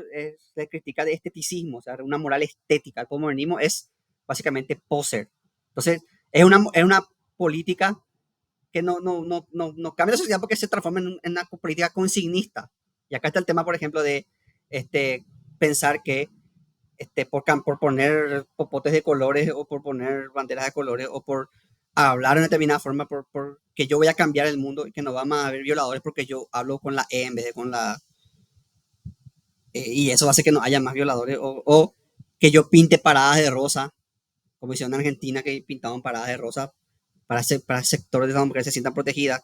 se critica de esteticismo, o sea, una moral estética. El posmodernismo es básicamente poser. Entonces, es una política que no cambia la sociedad porque se transforma en una política consignista. Y acá está el tema, por ejemplo, de pensar que por poner popotes de colores o por poner banderas de colores o por hablar de una determinada forma, que yo voy a cambiar el mundo y que no vamos a haber violadores porque yo hablo con la E en vez de con la... y eso hace que no haya más violadores o que yo pinte paradas de rosa, como hicieron en Argentina que pintaban paradas de rosa para sectores de las mujeres que se sientan protegidas,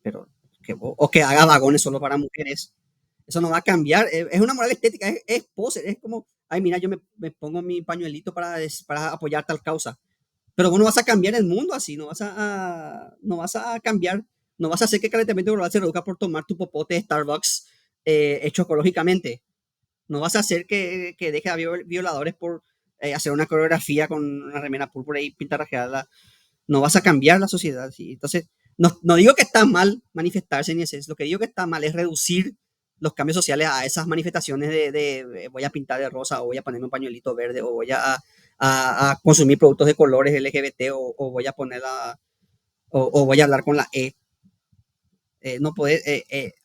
pero o que haga vagones solo para mujeres. Eso no va a cambiar. Es una moral estética, es pose, es como, ay, mira, me pongo mi pañuelito para apoyar tal causa. Pero vos no vas a cambiar el mundo así, no vas a cambiar, no vas a hacer que el calentamiento global se reduzca por tomar tu popote de Starbucks hecho ecológicamente. No vas a hacer que deje a violadores por hacer una coreografía con una remera púrpura y pintarrajeada. No vas a cambiar la sociedad. ¿Sí? Entonces, no digo que está mal manifestarse ni eso. Lo que digo que está mal es reducir los cambios sociales a esas manifestaciones de voy a pintar de rosa o voy a ponerme un pañuelito verde o voy a consumir productos de colores LGBT o voy a poner o voy a hablar con la E. No poder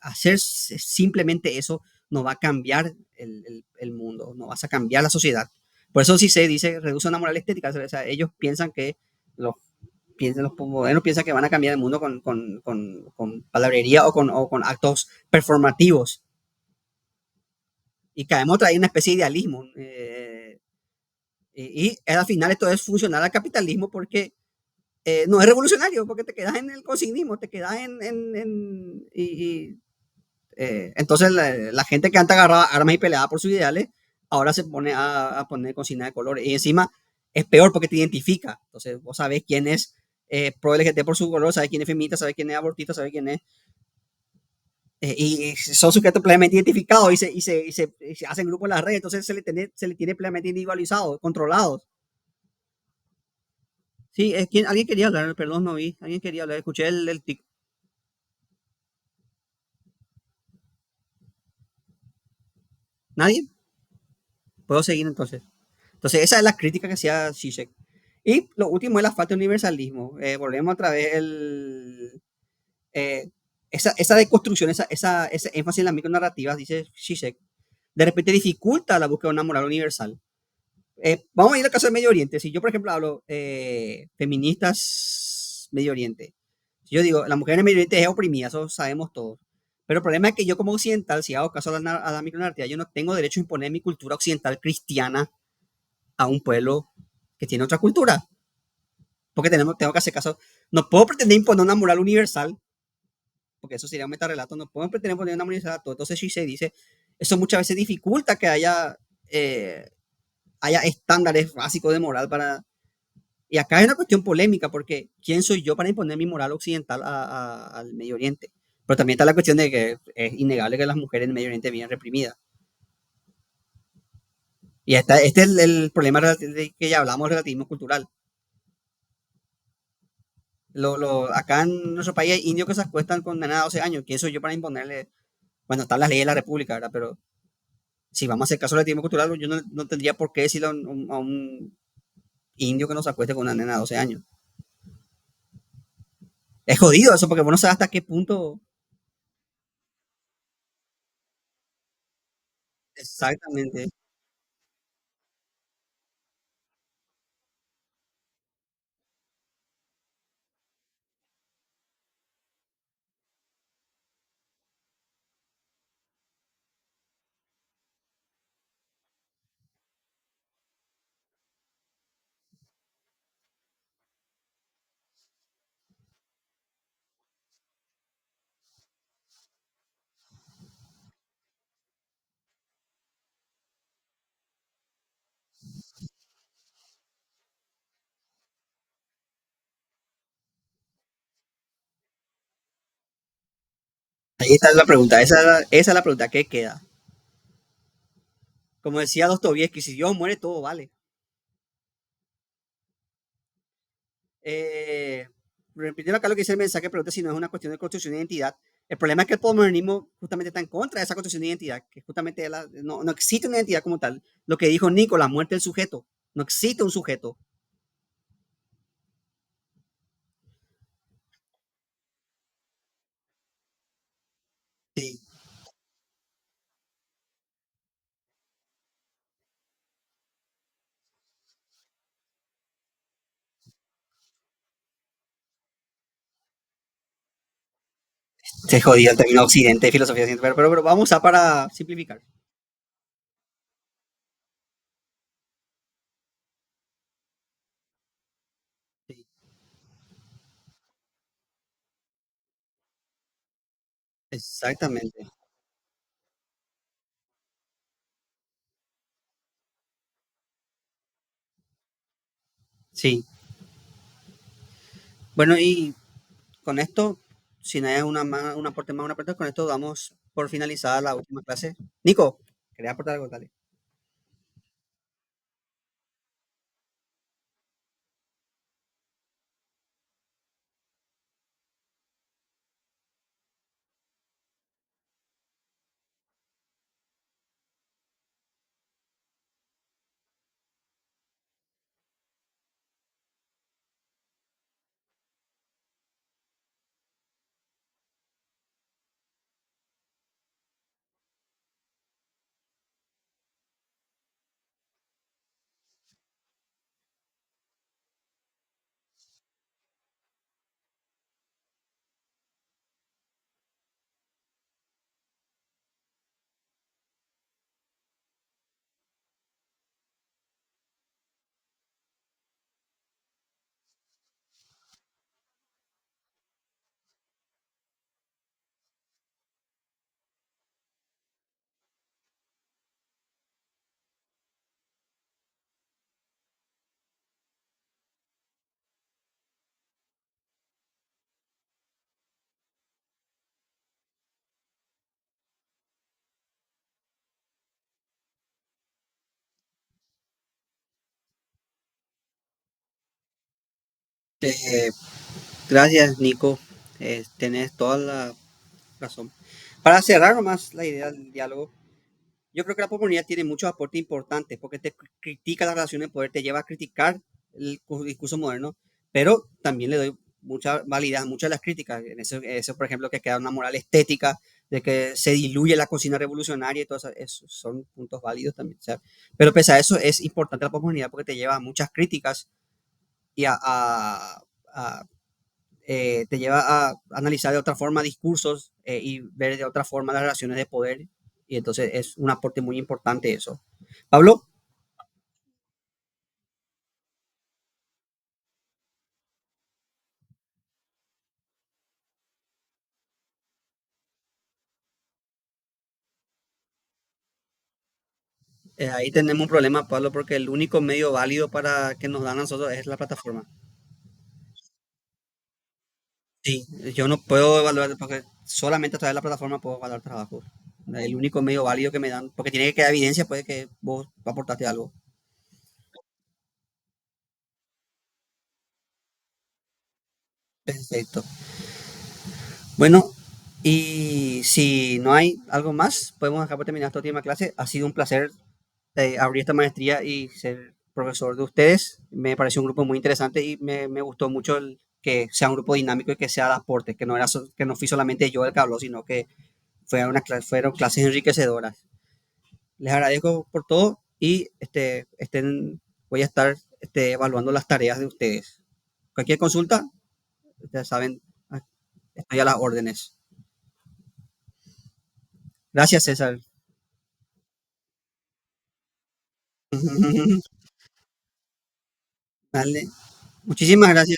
hacer simplemente eso no va a cambiar el mundo, no vas a cambiar la sociedad. Por eso sí se dice, reduce una moral estética. O sea, ellos piensan que los, los modernos piensan que van a cambiar el mundo con palabrería o con actos performativos. Y caemos otra vez en una especie de idealismo. Y al final esto es funcional al capitalismo porque no es revolucionario, porque te quedas en el consignismo, te quedas entonces la gente que antes agarraba armas y peleaba por sus ideales, ahora se pone a poner consignas de colores. Y encima es peor porque te identifica. Entonces vos sabés quién es pro LGBT por su color, sabés quién es feminista, sabés quién es abortista, sabés quién es. Y son sujetos plenamente identificados y se hacen grupos en las redes, entonces se le tiene plenamente individualizado, controlados. Sí, alguien quería hablar, perdón, no vi. Alguien quería hablar, escuché el tic. ¿Nadie? Puedo seguir entonces. Entonces, esa es la crítica que hacía Zizek. Y lo último es la falta de universalismo. Volvemos otra vez eh, esa deconstrucción, ese énfasis en las micronarrativas, dice Zizek, de repente dificulta la búsqueda de una moral universal. Vamos a ir al caso del Medio Oriente. Si yo, por ejemplo, hablo feministas Medio Oriente, si yo digo, la mujer en el Medio Oriente es oprimida, eso sabemos todos. Pero el problema es que yo como occidental, si hago caso a la micronarrativa, yo no tengo derecho a imponer mi cultura occidental cristiana a un pueblo que tiene otra cultura. Porque tengo que hacer caso. No puedo pretender imponer una moral universal, porque eso sería un metarrelato. No puedo pretender imponer una moral universal a todo. Entonces, si se dice, eso muchas veces dificulta que haya estándares básicos de moral para. Y acá hay una cuestión polémica, porque ¿quién soy yo para imponer mi moral occidental al Medio Oriente? Pero también está la cuestión de que es innegable que las mujeres en el Medio Oriente vienen reprimidas. Y este es el problema de que ya hablamos, relativismo cultural. Acá en nuestro país hay indios que se acuestan con nena de 12 años. ¿Quién soy yo para imponerle? Bueno, están las leyes de la República, ¿verdad? Pero si vamos a hacer caso del relativismo cultural, yo no tendría por qué decirle a un indio que no se acueste con una nena de 12 años. Es jodido eso, porque uno sabe hasta qué punto. Exactamente. Ahí está la pregunta. Esa es la pregunta. ¿Qué queda? Como decía Dostoyevsky, si Dios muere, todo vale. Eh, repitiendo acá lo que dice el mensaje, pregunta si no es una cuestión de construcción de identidad. El problema es que el postmodernismo justamente está en contra de esa construcción de identidad, que justamente no existe una identidad como tal. Lo que dijo Nico, la muerte del sujeto. No existe un sujeto. Sí, se jodió el término occidente, filosofía occidente, pero vamos a para simplificar. Sí, exactamente. Sí. Bueno, y con esto, si no hay un aporte más, una pregunta, con esto damos por finalizada la última clase. Nico, ¿Querés aportar algo, dale? Eh, Gracias, Nico. Tenés toda la razón. Para cerrar nomás la idea del diálogo, yo creo que la posmodernidad tiene muchos aportes importantes porque te critica la relación de poder, te lleva a criticar el discurso moderno, pero también le doy mucha validez a muchas de las críticas. En eso, por ejemplo, que queda una moral estética, de que se diluye la cocina revolucionaria y todo eso, esos son puntos válidos también. O sea, pero pese a eso, es importante la posmodernidad porque te lleva a muchas críticas y a te lleva a analizar de otra forma discursos y ver de otra forma las relaciones de poder. Y entonces es un aporte muy importante eso. Pablo, ahí tenemos un problema, Pablo, porque el único medio válido para que nos dan a nosotros es la plataforma. Sí, yo no puedo evaluar, porque solamente a través de la plataforma puedo evaluar trabajo. El único medio válido que me dan, porque tiene que quedar evidencia, puede que vos aportaste algo. Perfecto. Bueno, y si no hay algo más, podemos dejar por terminar esta última clase. Ha sido un placer abrir esta maestría y ser profesor de ustedes. Me pareció un grupo muy interesante y me gustó mucho que sea un grupo dinámico y que sea de aporte, que no, que no fui solamente yo el que habló, sino que fueron clases enriquecedoras. Les agradezco por todo y voy a estar evaluando las tareas de ustedes. Cualquier consulta, ustedes saben, estoy a las órdenes. Gracias, César. Dale. Muchísimas gracias.